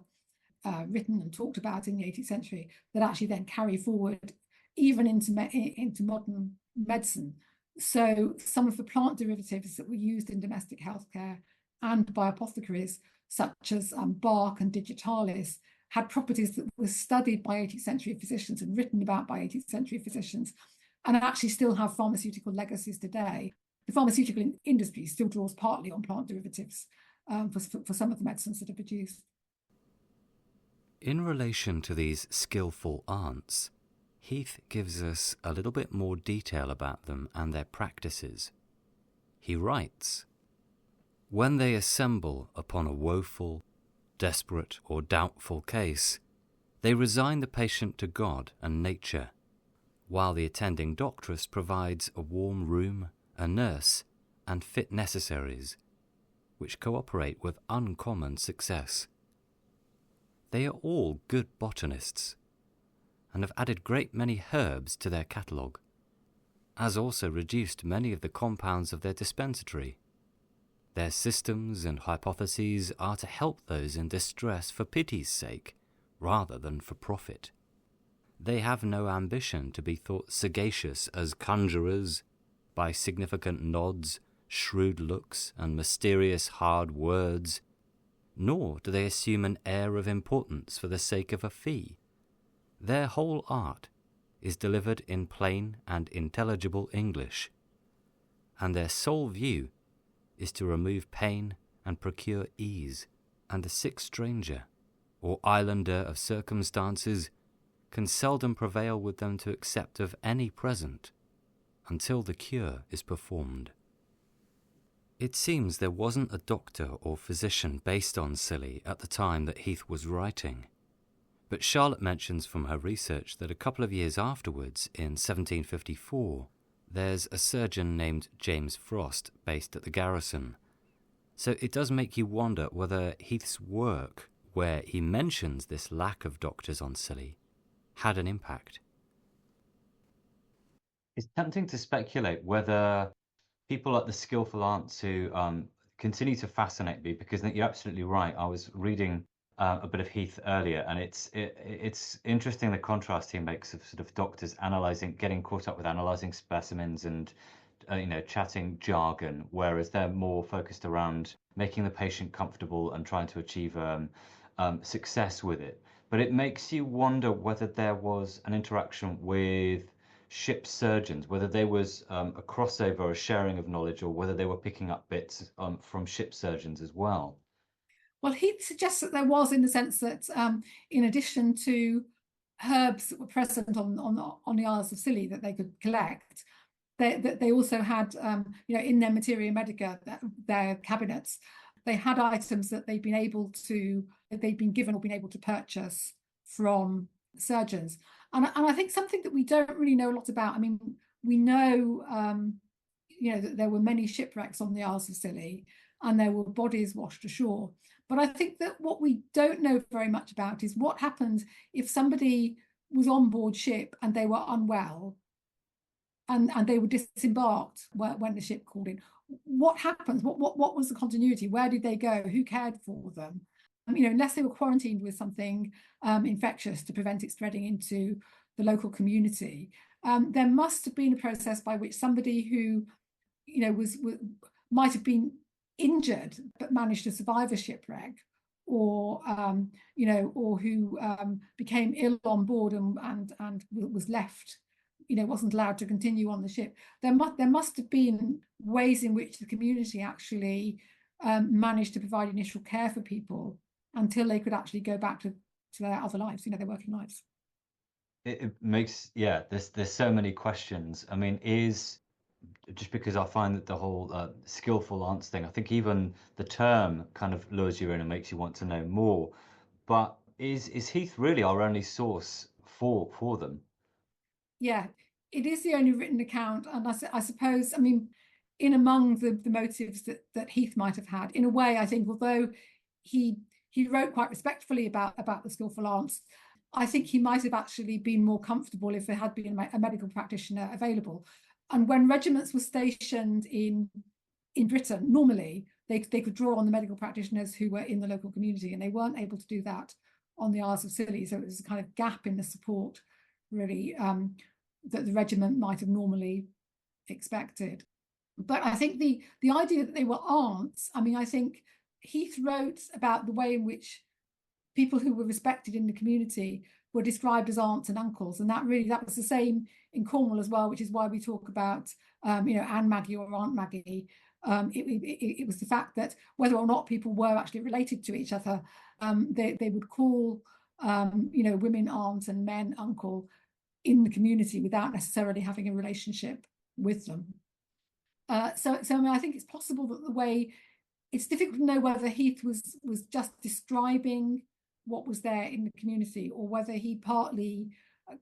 written and talked about in the 18th century that actually then carry forward even into modern medicine. So some of the plant derivatives that were used in domestic healthcare and by apothecaries, such as bark and digitalis, had properties that were studied by 18th century physicians and written about by 18th century physicians, and actually still have pharmaceutical legacies today. The pharmaceutical industry still draws partly on plant derivatives for some of the medicines that are produced. In relation to these skillful aunts, Heath gives us a little bit more detail about them and their practices. He writes, "When they assemble upon a woeful, desperate or doubtful case, they resign the patient to God and nature, while the attending doctress provides a warm room, a nurse, and fit necessaries, which cooperate with uncommon success. They are all good botanists, and have added great many herbs to their catalogue, as also reduced many of the compounds of their dispensatory. Their systems and hypotheses are to help those in distress for pity's sake, rather than for profit. They have no ambition to be thought sagacious as conjurers, by significant nods, shrewd looks, and mysterious hard words, nor do they assume an air of importance for the sake of a fee. Their whole art is delivered in plain and intelligible English, and their sole view is to remove pain and procure ease, and a sick stranger, or islander of circumstances, can seldom prevail with them to accept of any present, until the cure is performed." It seems there wasn't a doctor or physician based on Scilly at the time that Heath was writing. But Charlotte mentions from her research that a couple of years afterwards, in 1754, there's a surgeon named James Frost based at the garrison. So it does make you wonder whether Heath's work, where he mentions this lack of doctors on Scilly, had an impact. It's tempting to speculate whether people like the Skillful aunts who continue to fascinate me, because you're absolutely right. I was reading a bit of Heath earlier, and it's interesting the contrast he makes of sort of doctors getting caught up with analyzing specimens and chatting jargon, whereas they're more focused around making the patient comfortable and trying to achieve success with it. But it makes you wonder whether there was an interaction with ship surgeons, whether there was a crossover, a sharing of knowledge, or whether they were picking up bits from ship surgeons as well. Well, he suggests that there was, in the sense that in addition to herbs that were present on the Isles of Scilly that they could collect, they also had, in their materia medica, their cabinets, they had items that they'd been given or been able to purchase from surgeons. And I think something that we don't really know a lot about. I mean, we know, that there were many shipwrecks on the Isles of Scilly, and there were bodies washed ashore. But I think that what we don't know very much about is what happened if somebody was on board ship and they were unwell, and they were disembarked when the ship called in. What happens? What was the continuity? Where did they go? Who cared for them? Unless they were quarantined with something infectious to prevent it spreading into the local community, there must have been a process by which somebody who, might have been injured but managed to survive a shipwreck, or who became ill on board and was left, wasn't allowed to continue on the ship. There must have been ways in which the community actually managed to provide initial care for people until they could actually go back to their other lives, their working lives. It makes, there's so many questions. I mean, just because I find that the whole skillful aunts thing, I think even the term kind of lures you in and makes you want to know more. But is Heath really our only source for them? Yeah, it is the only written account, and I suppose, in among the motives that Heath might have had, in a way, I think, although he wrote quite respectfully about the skillful aunts, I think he might have actually been more comfortable if there had been a medical practitioner available. And when regiments were stationed in Britain, normally they could draw on the medical practitioners who were in the local community, and they weren't able to do that on the Isles of Scilly. So it was a kind of gap in the support, really, that the regiment might have normally expected. But I think the idea that they were aunts, I think Heath wrote about the way in which people who were respected in the community were described as aunts and uncles, and that was the same in Cornwall as well, which is why we talk about Anne Maggie or Aunt Maggie. It was the fact that whether or not people were actually related to each other, they would call women aunt and men uncle in the community without necessarily having a relationship with them. So I think it's possible that the way, it's difficult to know whether Heath was just describing what was there in the community, or whether he partly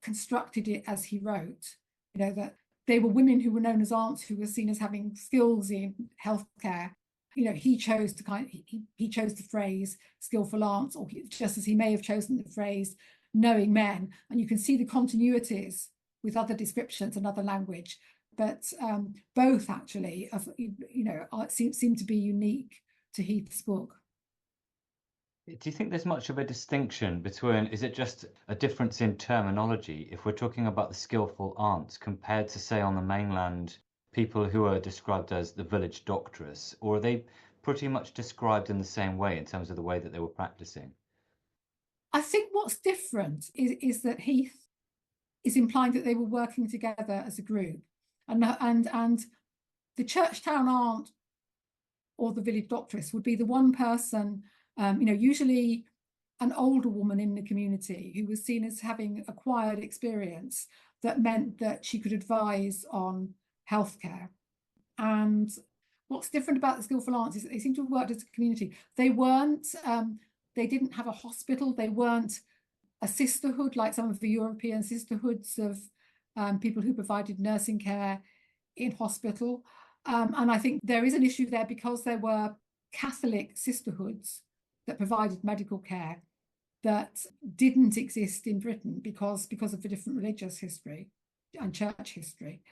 constructed it as he wrote, that they were women who were known as aunts, who were seen as having skills in healthcare. He chose he chose the phrase skillful aunts, or just as he may have chosen the phrase knowing men. And you can see the continuities with other descriptions and other language, but both actually seem to be unique to Heath's book. Do you think there's much of a distinction between, is it just a difference in terminology if we're talking about the skillful aunts compared to, say, on the mainland, people who are described as the village doctress, or are they pretty much described in the same way in terms of the way that they were practicing? I think what's different is that Heath is implying that they were working together as a group, and the church town aunt or the village doctress would be the one person, usually an older woman in the community who was seen as having acquired experience that meant that she could advise on healthcare. And what's different about the skillful aunts is that they seem to have worked as a community. They didn't have a hospital. They weren't a sisterhood, like some of the European sisterhoods of people who provided nursing care in hospital. And I think there is an issue there because there were Catholic sisterhoods that provided medical care that didn't exist in Britain because of the different religious history and church history.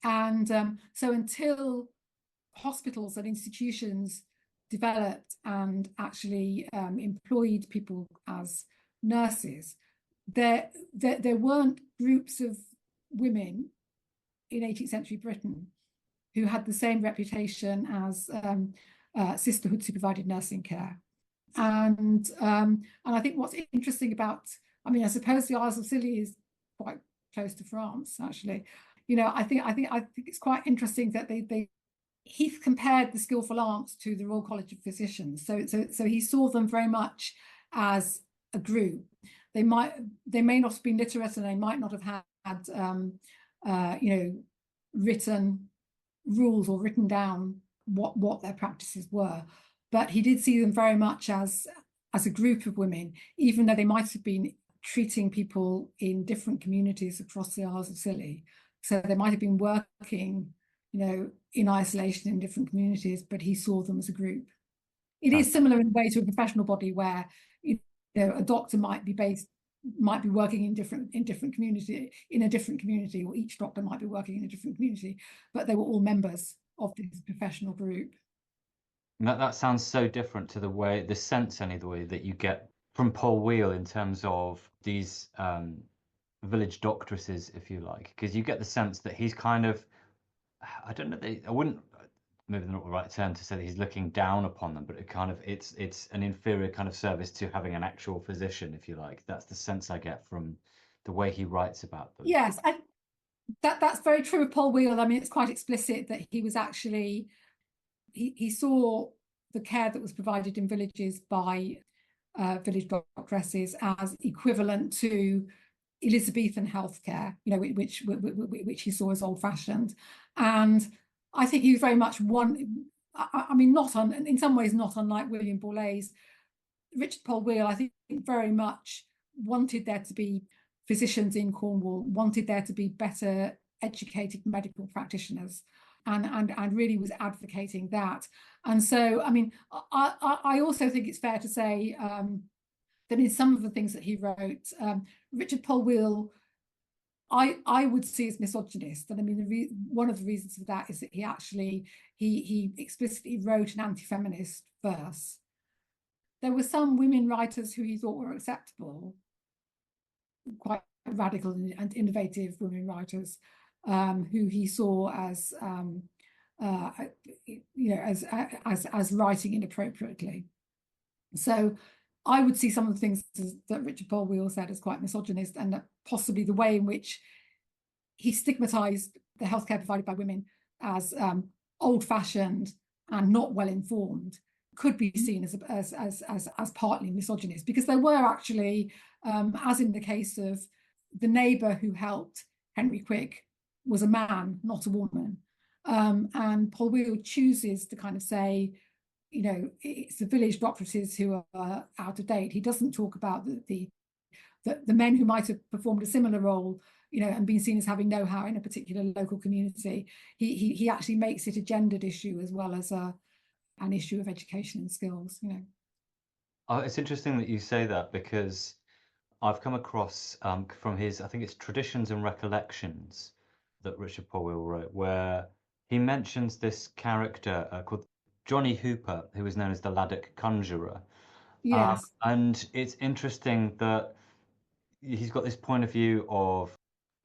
And so until hospitals and institutions developed and actually employed people as nurses, there weren't groups of women in 18th century Britain who had the same reputation as sisterhoods who provided nursing care. And I think what's interesting about, I mean, I suppose the Isles of Scilly is quite close to France, actually. You know, I think it's quite interesting that he compared the Skillful aunts to the Royal College of Physicians. So he saw them very much as a group. They may not have been literate, and they might not have had you know, written rules or written down what their practices were, but he did see them very much as a group of women, even though they might have been treating people in different communities across the Isles of Scilly. So they might have been working, you know, in isolation in different communities, but he saw them as a group. It is similar in a way to a professional body where, you know, a doctor might be working in a different community, or each doctor might be working in a different community, but they were all members of this professional group. That sounds so different to the sense anyway that you get from Paul Wheel in terms of these village doctresses, if you like, because you get the sense that he's kind of, I don't know, I wouldn't, maybe not the right term to say that he's looking down upon them, but it's an inferior kind of service to having an actual physician, if you like. That's the sense I get from the way he writes about them. Yes, that's very true of Paul Wheel. I mean, it's quite explicit that he was actually, he saw the care that was provided in villages by village doctresses as equivalent to Elizabethan healthcare, you know, which he saw as old-fashioned. And I think he was very much I mean, in some ways not unlike William Borlase. Richard Paul Wheel, I think, very much wanted there to be physicians in Cornwall, wanted there to be better educated medical practitioners, and really was advocating that. And so, I mean, I also think it's fair to say that in some of the things that he wrote, Richard Paul Wheel, I would see as misogynist. And I mean, one of the reasons for that is that he explicitly wrote an anti-feminist verse. There were some women writers who he thought were acceptable, quite radical and innovative women writers, who he saw as you know, as writing inappropriately. So I would see some of the things that Richard Paul Wheel said as quite misogynist, and that possibly the way in which he stigmatized the healthcare provided by women as old-fashioned and not well-informed could be seen as partly misogynist, because there were actually, as in the case of the neighbour who helped Henry Quick, was a man, not a woman. And Paul Wheel chooses to kind of say, you know, it's the village doctresses who are out of date. He doesn't talk about the men who might have performed a similar role, you know, and been seen as having know-how in a particular local community. He actually makes it a gendered issue as well as an issue of education and skills, you know. Oh, it's interesting that you say that, because I've come across from his, I think it's Traditions and Recollections that Richard Paul Wheel wrote, where he mentions this character called Johnny Hooper, who is known as the Laddock Conjurer. Yes. And it's interesting that he's got this point of view of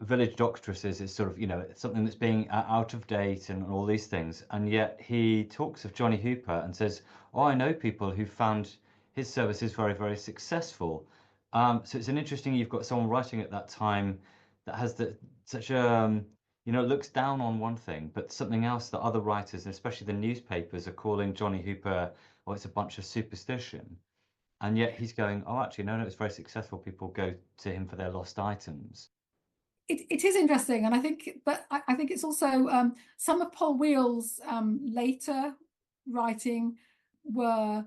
village doctresses is sort of, you know, something that's being out of date and all these things. And yet he talks of Johnny Hooper and says, oh, I know people who found his services very, very successful. So it's an interesting, you've got someone writing at that time that has such a, you know, looks down on one thing, but something else that other writers, and especially the newspapers, are calling Johnny Hooper, oh, it's a bunch of superstition. And yet he's going, oh, actually, no, it's very successful. People go to him for their lost items. It is interesting, and I think, but I think it's also some of Paul Wheel's later writing were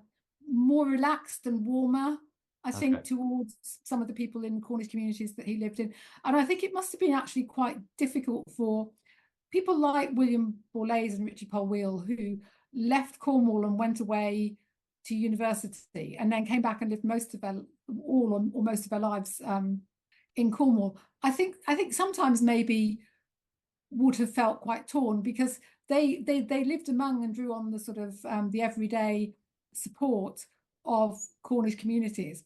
more relaxed and warmer I Okay. think, towards some of the people in Cornish communities that he lived in. And I think it must have been actually quite difficult for people like William Borlase and Richie Polwheel, who left Cornwall and went away to university and then came back and lived most of their lives in Cornwall. I think sometimes maybe would have felt quite torn, because they lived among and drew on the sort of the everyday support of Cornish communities,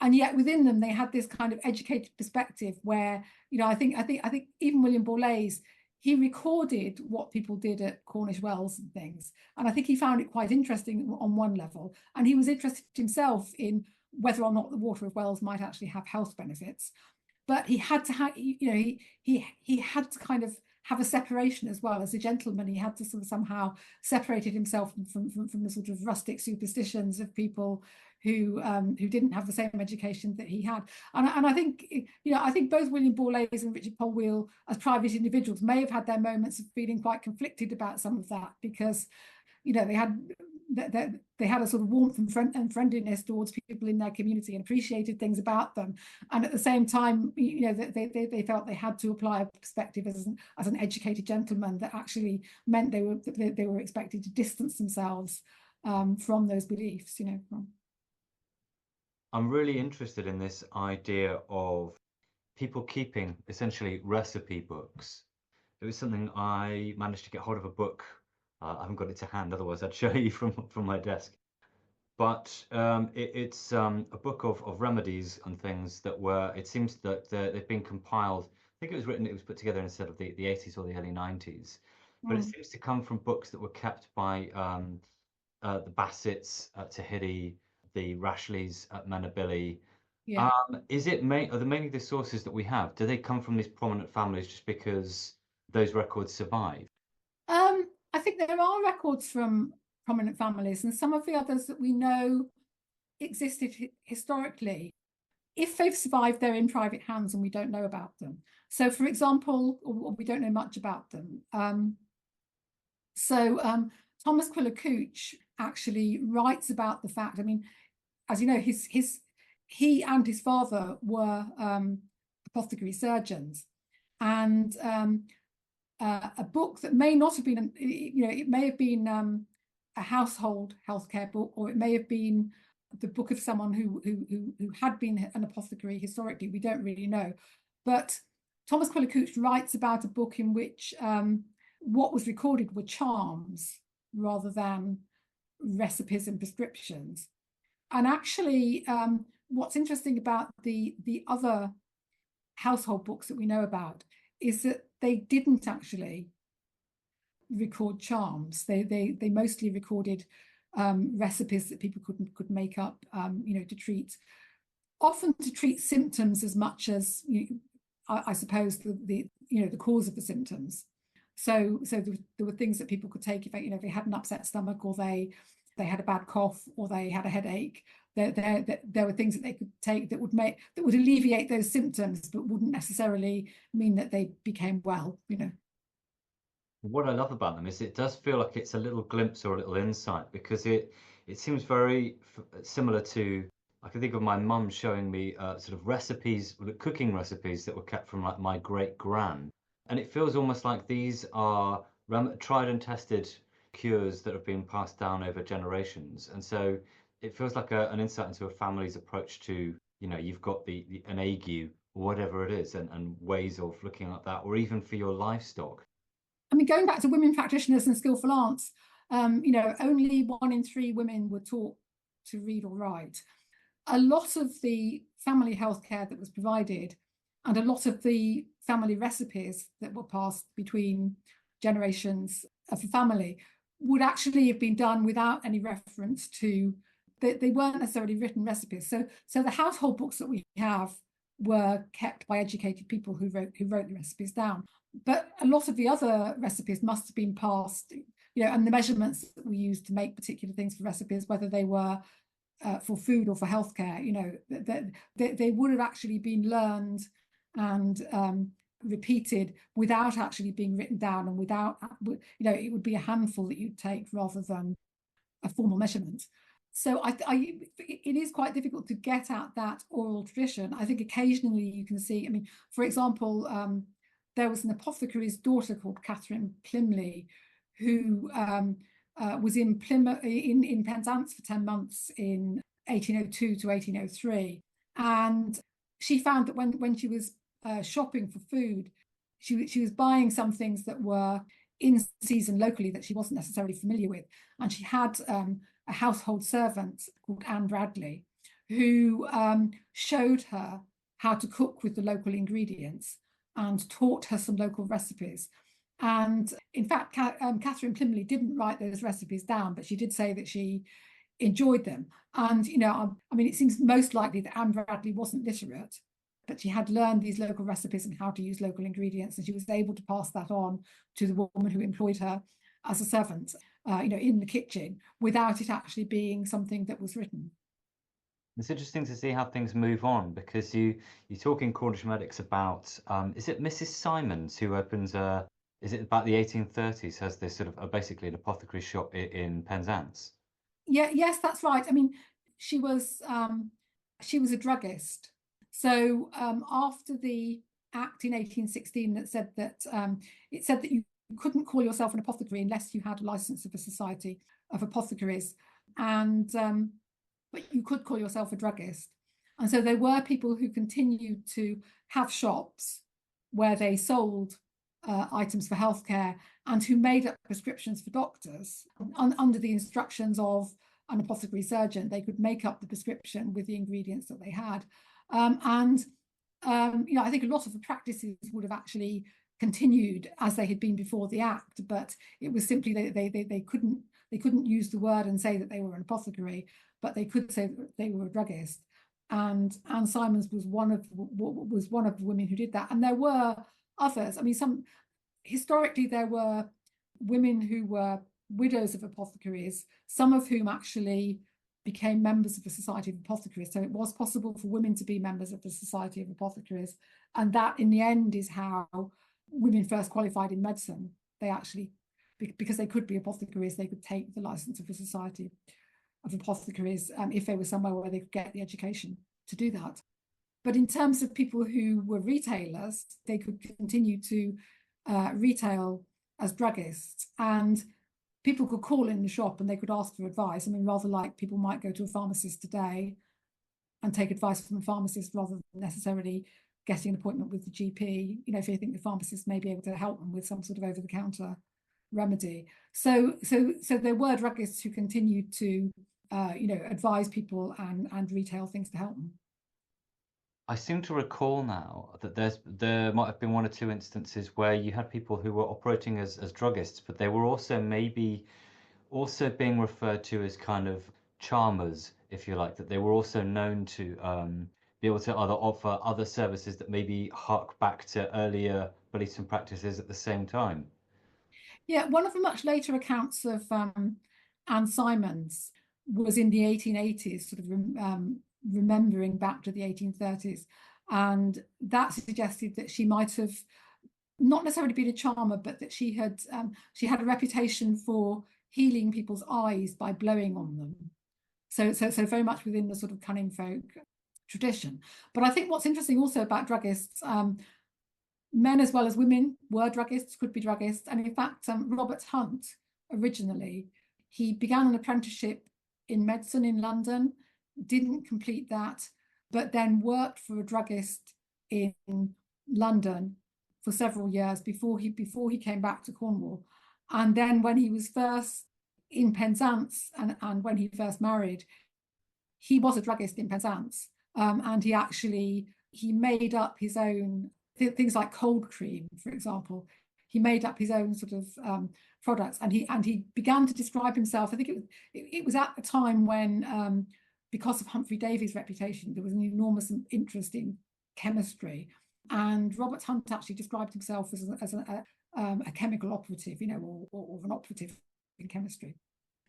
and yet within them they had this kind of educated perspective where, you know, I think even William Borlase, he recorded what people did at Cornish wells and things, and I think he found it quite interesting on one level, and he was interested himself in whether or not the water of wells might actually have health benefits. But he had to have, you know, he had to kind of have a separation as well. As a gentleman, he had to sort of somehow separated himself from the sort of rustic superstitions of people who didn't have the same education that he had. And I think, you know, I think both William Borlase and Richard Polwheel, as private individuals, may have had their moments of feeling quite conflicted about some of that, because, you know, they had a sort of warmth and friendliness towards people in their community and appreciated things about them, and at the same time, you know, they felt they had to apply a perspective as an educated gentleman that actually meant they were expected to distance themselves from those beliefs, you know. I'm really interested in this idea of people keeping essentially recipe books. It was something I managed to get hold of a book. I haven't got it to hand, otherwise I'd show you from my desk. But it's a book of remedies and things that were, it seems that they've been compiled. I think it was put together instead of the 80s or the early 90s. But it seems to come from books that were kept by the Bassets at Tahiti, the Rashleys at Menabilly. Yeah. Are the mainly the sources that we have? Do they come from these prominent families just because those records survive? I think there are records from prominent families, and some of the others that we know existed historically, if they've survived, they're in private hands and we don't know about them. So, for example, or we don't know much about them. Thomas Quiller Couch actually writes about the fact, I mean, as you know, he and his father were apothecary surgeons, and a book that may not have been, you know, it may have been a household healthcare book, or it may have been the book of someone who had been an apothecary historically. We don't really know. But Thomas Quiller Couch writes about a book in which what was recorded were charms rather than recipes and prescriptions. And actually, what's interesting about the other household books that we know about is that they didn't actually record charms. They mostly recorded recipes that people could make up, you know, to treat symptoms as much as, I suppose, the you know, the cause of the symptoms. So there were things that people could take if they, you know, if they had an upset stomach, or they had a bad cough, or they had a headache. There were things that they could take that would alleviate those symptoms, but wouldn't necessarily mean that they became well, you know. What I love about them is it does feel like it's a little glimpse or a little insight, because it seems very similar to, I can think of my mum showing me sort of recipes, cooking recipes that were kept from like my great gran, and it feels almost like these are tried and tested cures that have been passed down over generations, and so it feels like an insight into a family's approach to, you know, you've got an ague or whatever it is, and ways of looking at that, or even for your livestock. I mean, going back to women practitioners and skillful aunts, you know, only 1 in 3 women were taught to read or write. A lot of the family healthcare that was provided, and a lot of the family recipes that were passed between generations of the family, would actually have been done without any reference to, they weren't necessarily written recipes. So the household books that we have were kept by educated people who wrote the recipes down. But a lot of the other recipes must have been passed, you know, and the measurements that we used to make particular things for recipes, whether they were for food or for healthcare, you know, they would have actually been learned and repeated without actually being written down, and without, you know, it would be a handful that you'd take rather than a formal measurement. So it is quite difficult to get at that oral tradition. I think occasionally you can see, I mean, for example, there was an apothecary's daughter called Catherine Plymley, who was in Plymouth, in Penzance for 10 months in 1802 to 1803. And she found that when she was shopping for food, she was buying some things that were in season locally that she wasn't necessarily familiar with. And she had a household servant called Anne Bradley, who showed her how to cook with the local ingredients and taught her some local recipes. And in fact, Catherine Plymley didn't write those recipes down, but she did say that she enjoyed them. And, you know, I mean, it seems most likely that Anne Bradley wasn't literate, but she had learned these local recipes and how to use local ingredients, and she was able to pass that on to the woman who employed her as a servant, you know, in the kitchen, without it actually being something that was written. It's interesting to see how things move on, because you talk in Cornish Medics about is it Mrs. Simons who opens is it about the 1830s, has this sort of basically an apothecary shop in Penzance? Yeah, yes, that's right. I mean, she was a druggist. So after the Act in 1816 that said that it said that you couldn't call yourself an apothecary unless you had a license of a society of apothecaries, and but you could call yourself a druggist. And so there were people who continued to have shops where they sold items for healthcare and who made up prescriptions for doctors under the instructions of an apothecary surgeon. They could make up the prescription with the ingredients that they had. You know, I think a lot of the practices would have actually continued as they had been before the Act, but it was simply they couldn't use the word and say that they were an apothecary, but they could say that they were a druggist. And Anne Simons was one of the women who did that, and there were others. I mean, historically there were women who were widows of apothecaries, some of whom actually became members of the Society of Apothecaries. So it was possible for women to be members of the Society of Apothecaries, and that in the end is how women first qualified in medicine. They actually, because they could be apothecaries, they could take the license of the Society of Apothecaries if they were somewhere where they could get the education to do that. But in terms of people who were retailers, they could continue to retail as druggists, and people could call in the shop and they could ask for advice. I mean, rather like people might go to a pharmacist today and take advice from a pharmacist rather than necessarily getting an appointment with the GP, you know, if they think the pharmacist may be able to help them with some sort of over-the-counter remedy. So there were druggists who continued to, you know, advise people and retail things to help them. I seem to recall now that there might have been one or two instances where you had people who were operating as druggists, but they were also maybe also being referred to as kind of charmers, if you like, that they were also known to be able to either offer other services that maybe hark back to earlier beliefs and practices at the same time. Yeah, one of the much later accounts of Anne Simons was in the 1880s, sort of remembering back to the 1830s, and that suggested that she might have not necessarily been a charmer, but that she had a reputation for healing people's eyes by blowing on them. So very much within the sort of cunning folk tradition. But I think what's interesting also about druggists, men as well as women were druggists, could be druggists, and in fact, Robert Hunt originally, he began an apprenticeship in medicine in London, didn't complete that, but then worked for a druggist in London for several years before he came back to Cornwall. And then when he was first in Penzance and when he first married, he was a druggist in Penzance, and he made up his own things like cold cream, for example. He made up his own sort of products, and he began to describe himself. I think it was at the time when, because of Humphrey Davy's reputation, there was an enormous interest in chemistry, and Robert Hunt actually described himself as a chemical operative, you know, or an operative in chemistry,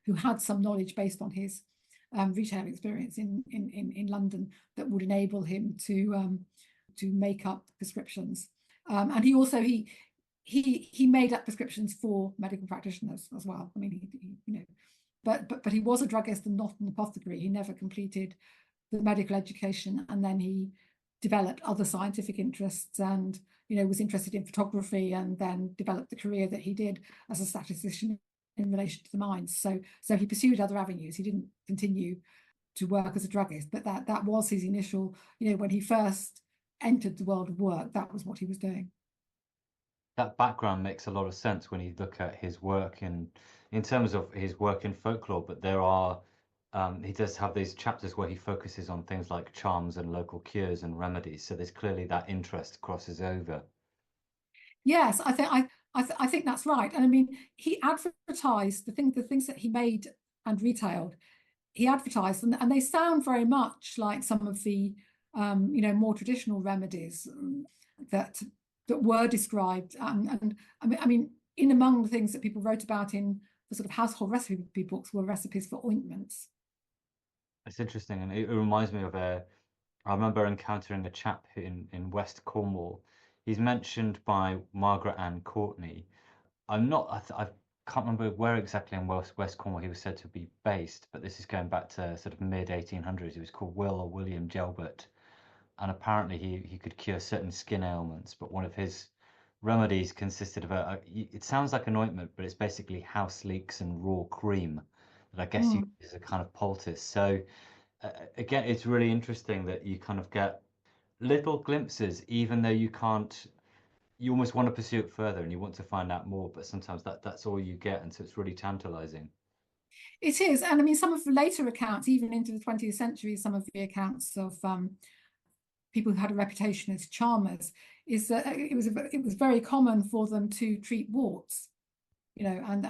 who had some knowledge based on his retail experience in London that would enable him to make up prescriptions. And he also he made up prescriptions for medical practitioners as well. I mean, you know, but he was a druggist and not an apothecary. He never completed the medical education, and then he developed other scientific interests, and was interested in photography, and then developed the career that he did as a statistician in relation to the mines. So he pursued other avenues. He didn't continue to work as a druggist, but that was his initial, when he first entered the world of work, that was what he was doing. That background makes a lot of sense when you look at his work in terms of his work in folklore, but there are he does have these chapters where he focuses on things like charms and local cures and remedies. So there's clearly that interest crosses over. Yes, I think that's right. And I mean, he advertised the things that he made and retailed. He advertised, and they sound very much like some of the more traditional remedies that were described. And I mean, in among the things that people wrote about in the sort of household recipe books were recipes for ointments. It's interesting, and it reminds me of I remember encountering a chap in West Cornwall. He's mentioned by Margaret Ann Courtney. I can't remember where exactly in West Cornwall he was said to be based, but this is going back to sort of mid 1800s. He was called Will or William Gelbert, and apparently he could cure certain skin ailments. But one of his remedies consisted of it sounds like an ointment, but it's basically house leeks and raw cream that I guess you use as a kind of poultice. So again, it's really interesting that you kind of get little glimpses, even though you can't. You almost want to pursue it further and you want to find out more, but sometimes that's all you get, and so it's really tantalizing. It is, and I mean, some of the later accounts, even into the 20th century, some of the accounts of people who had a reputation as charmers, is that it was very common for them to treat warts, and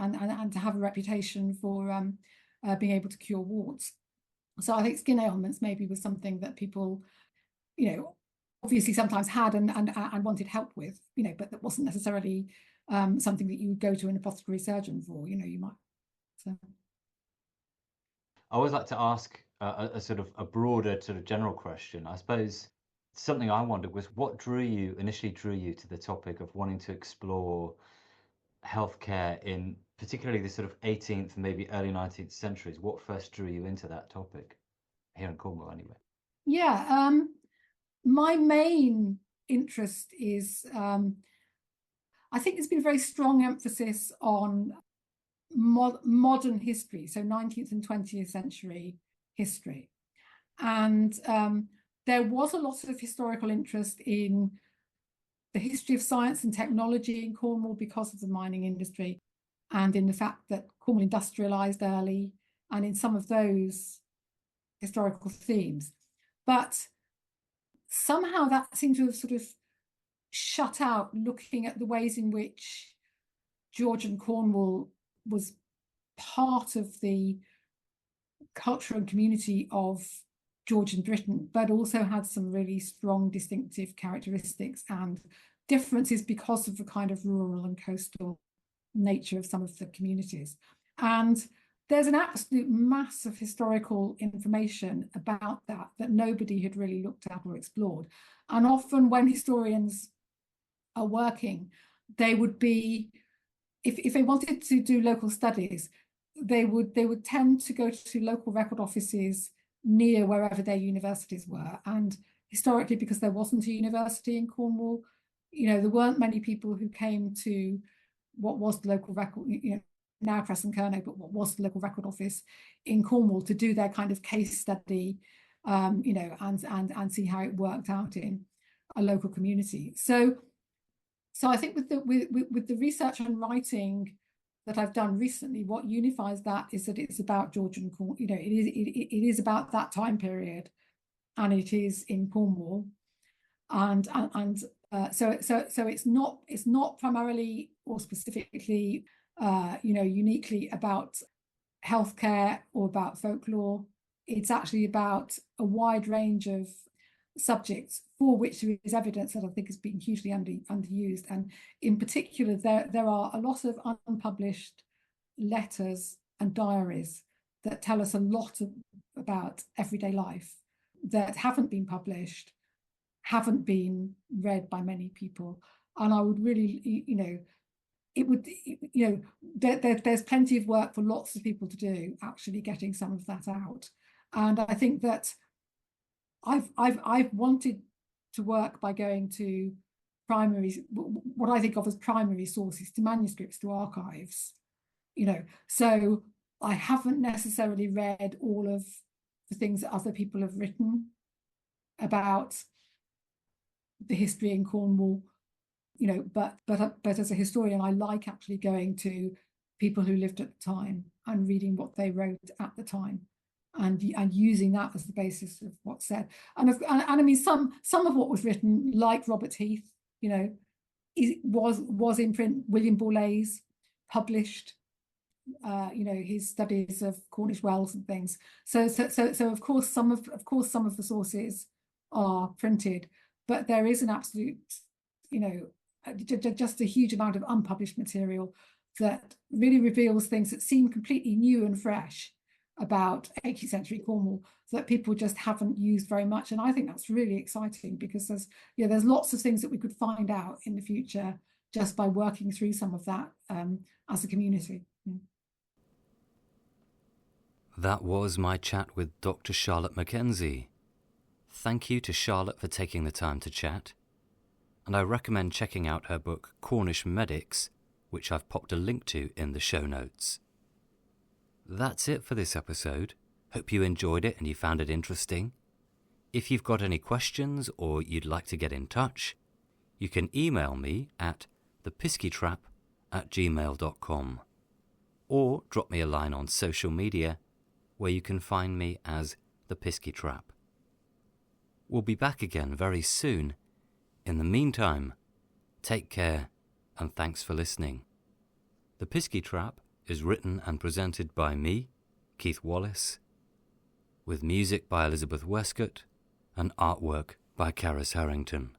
to have a reputation for being able to cure warts. So I think skin ailments maybe was something that people, obviously sometimes had and wanted help with, but that wasn't necessarily something that you would go to an apothecary surgeon for. You might. So. I always like to ask a sort of a broader sort of general question. I suppose something I wondered was what initially drew you to the topic of wanting to explore healthcare in particularly the sort of 18th, maybe early 19th centuries. What first drew you into that topic here in Cornwall, anyway? Yeah, my main interest is, I think there's been a very strong emphasis on modern history, so 19th and 20th century history. And there was a lot of historical interest in the history of science and technology in Cornwall because of the mining industry, and in the fact that Cornwall industrialized early, and in some of those historical themes. But somehow that seemed to have sort of shut out looking at the ways in which Georgian Cornwall was part of the culture and community of Georgian Britain, but also had some really strong distinctive characteristics and differences because of the kind of rural and coastal nature of some of the communities. And there's an absolute mass of historical information about that nobody had really looked at or explored. And often when historians are working, they would be, if they wanted to do local studies, they would tend to go to local record offices near wherever their universities were. And historically, because there wasn't a university in Cornwall, there weren't many people who came to what was the local record, now Press and Kernow, but what was the local record office in Cornwall to do their kind of case study, and see how it worked out in a local community. So I think with the research and writing that I've done recently, what unifies that is that it's about Georgian Cornwall. It is about that time period, and it is in Cornwall, and so it's not primarily or specifically uniquely about healthcare or about folklore. It's actually about a wide range of subjects for which there is evidence that I think has been hugely underused. And in particular, there are a lot of unpublished letters and diaries that tell us a lot about everyday life that haven't been published, haven't been read by many people. And I would really, it would, there's plenty of work for lots of people to do, actually getting some of that out. And I think that I've wanted to work by going to what I think of as primary sources, to manuscripts, to archives, so I haven't necessarily read all of the things that other people have written about the history in Cornwall, but as a historian, I like actually going to people who lived at the time and reading what they wrote at the time, and using that as the basis of what's said. And I mean, some of what was written, like Robert Heath, was in print. William Borlase published, his studies of Cornish wells and things. So of course some of the sources are printed, but there is an absolute, just a huge amount of unpublished material that really reveals things that seem completely new and fresh about 18th century Cornwall that people just haven't used very much. And I think that's really exciting, because there's lots of things that we could find out in the future just by working through some of that as a community. That was my chat with Dr. Charlotte Mackenzie. Thank you to Charlotte for taking the time to chat, and I recommend checking out her book Cornish Medics, which I've popped a link to in the show notes. That's it for this episode. Hope you enjoyed it and you found it interesting. If you've got any questions or you'd like to get in touch, you can email me at thepiskytrap@gmail.com, or drop me a line on social media, where you can find me as The Pisky Trap. We'll be back again very soon. In the meantime, take care and thanks for listening. The Pisky Trap is written and presented by me, Keith Wallace, with music by Elizabeth Westcott and artwork by Karis Harrington.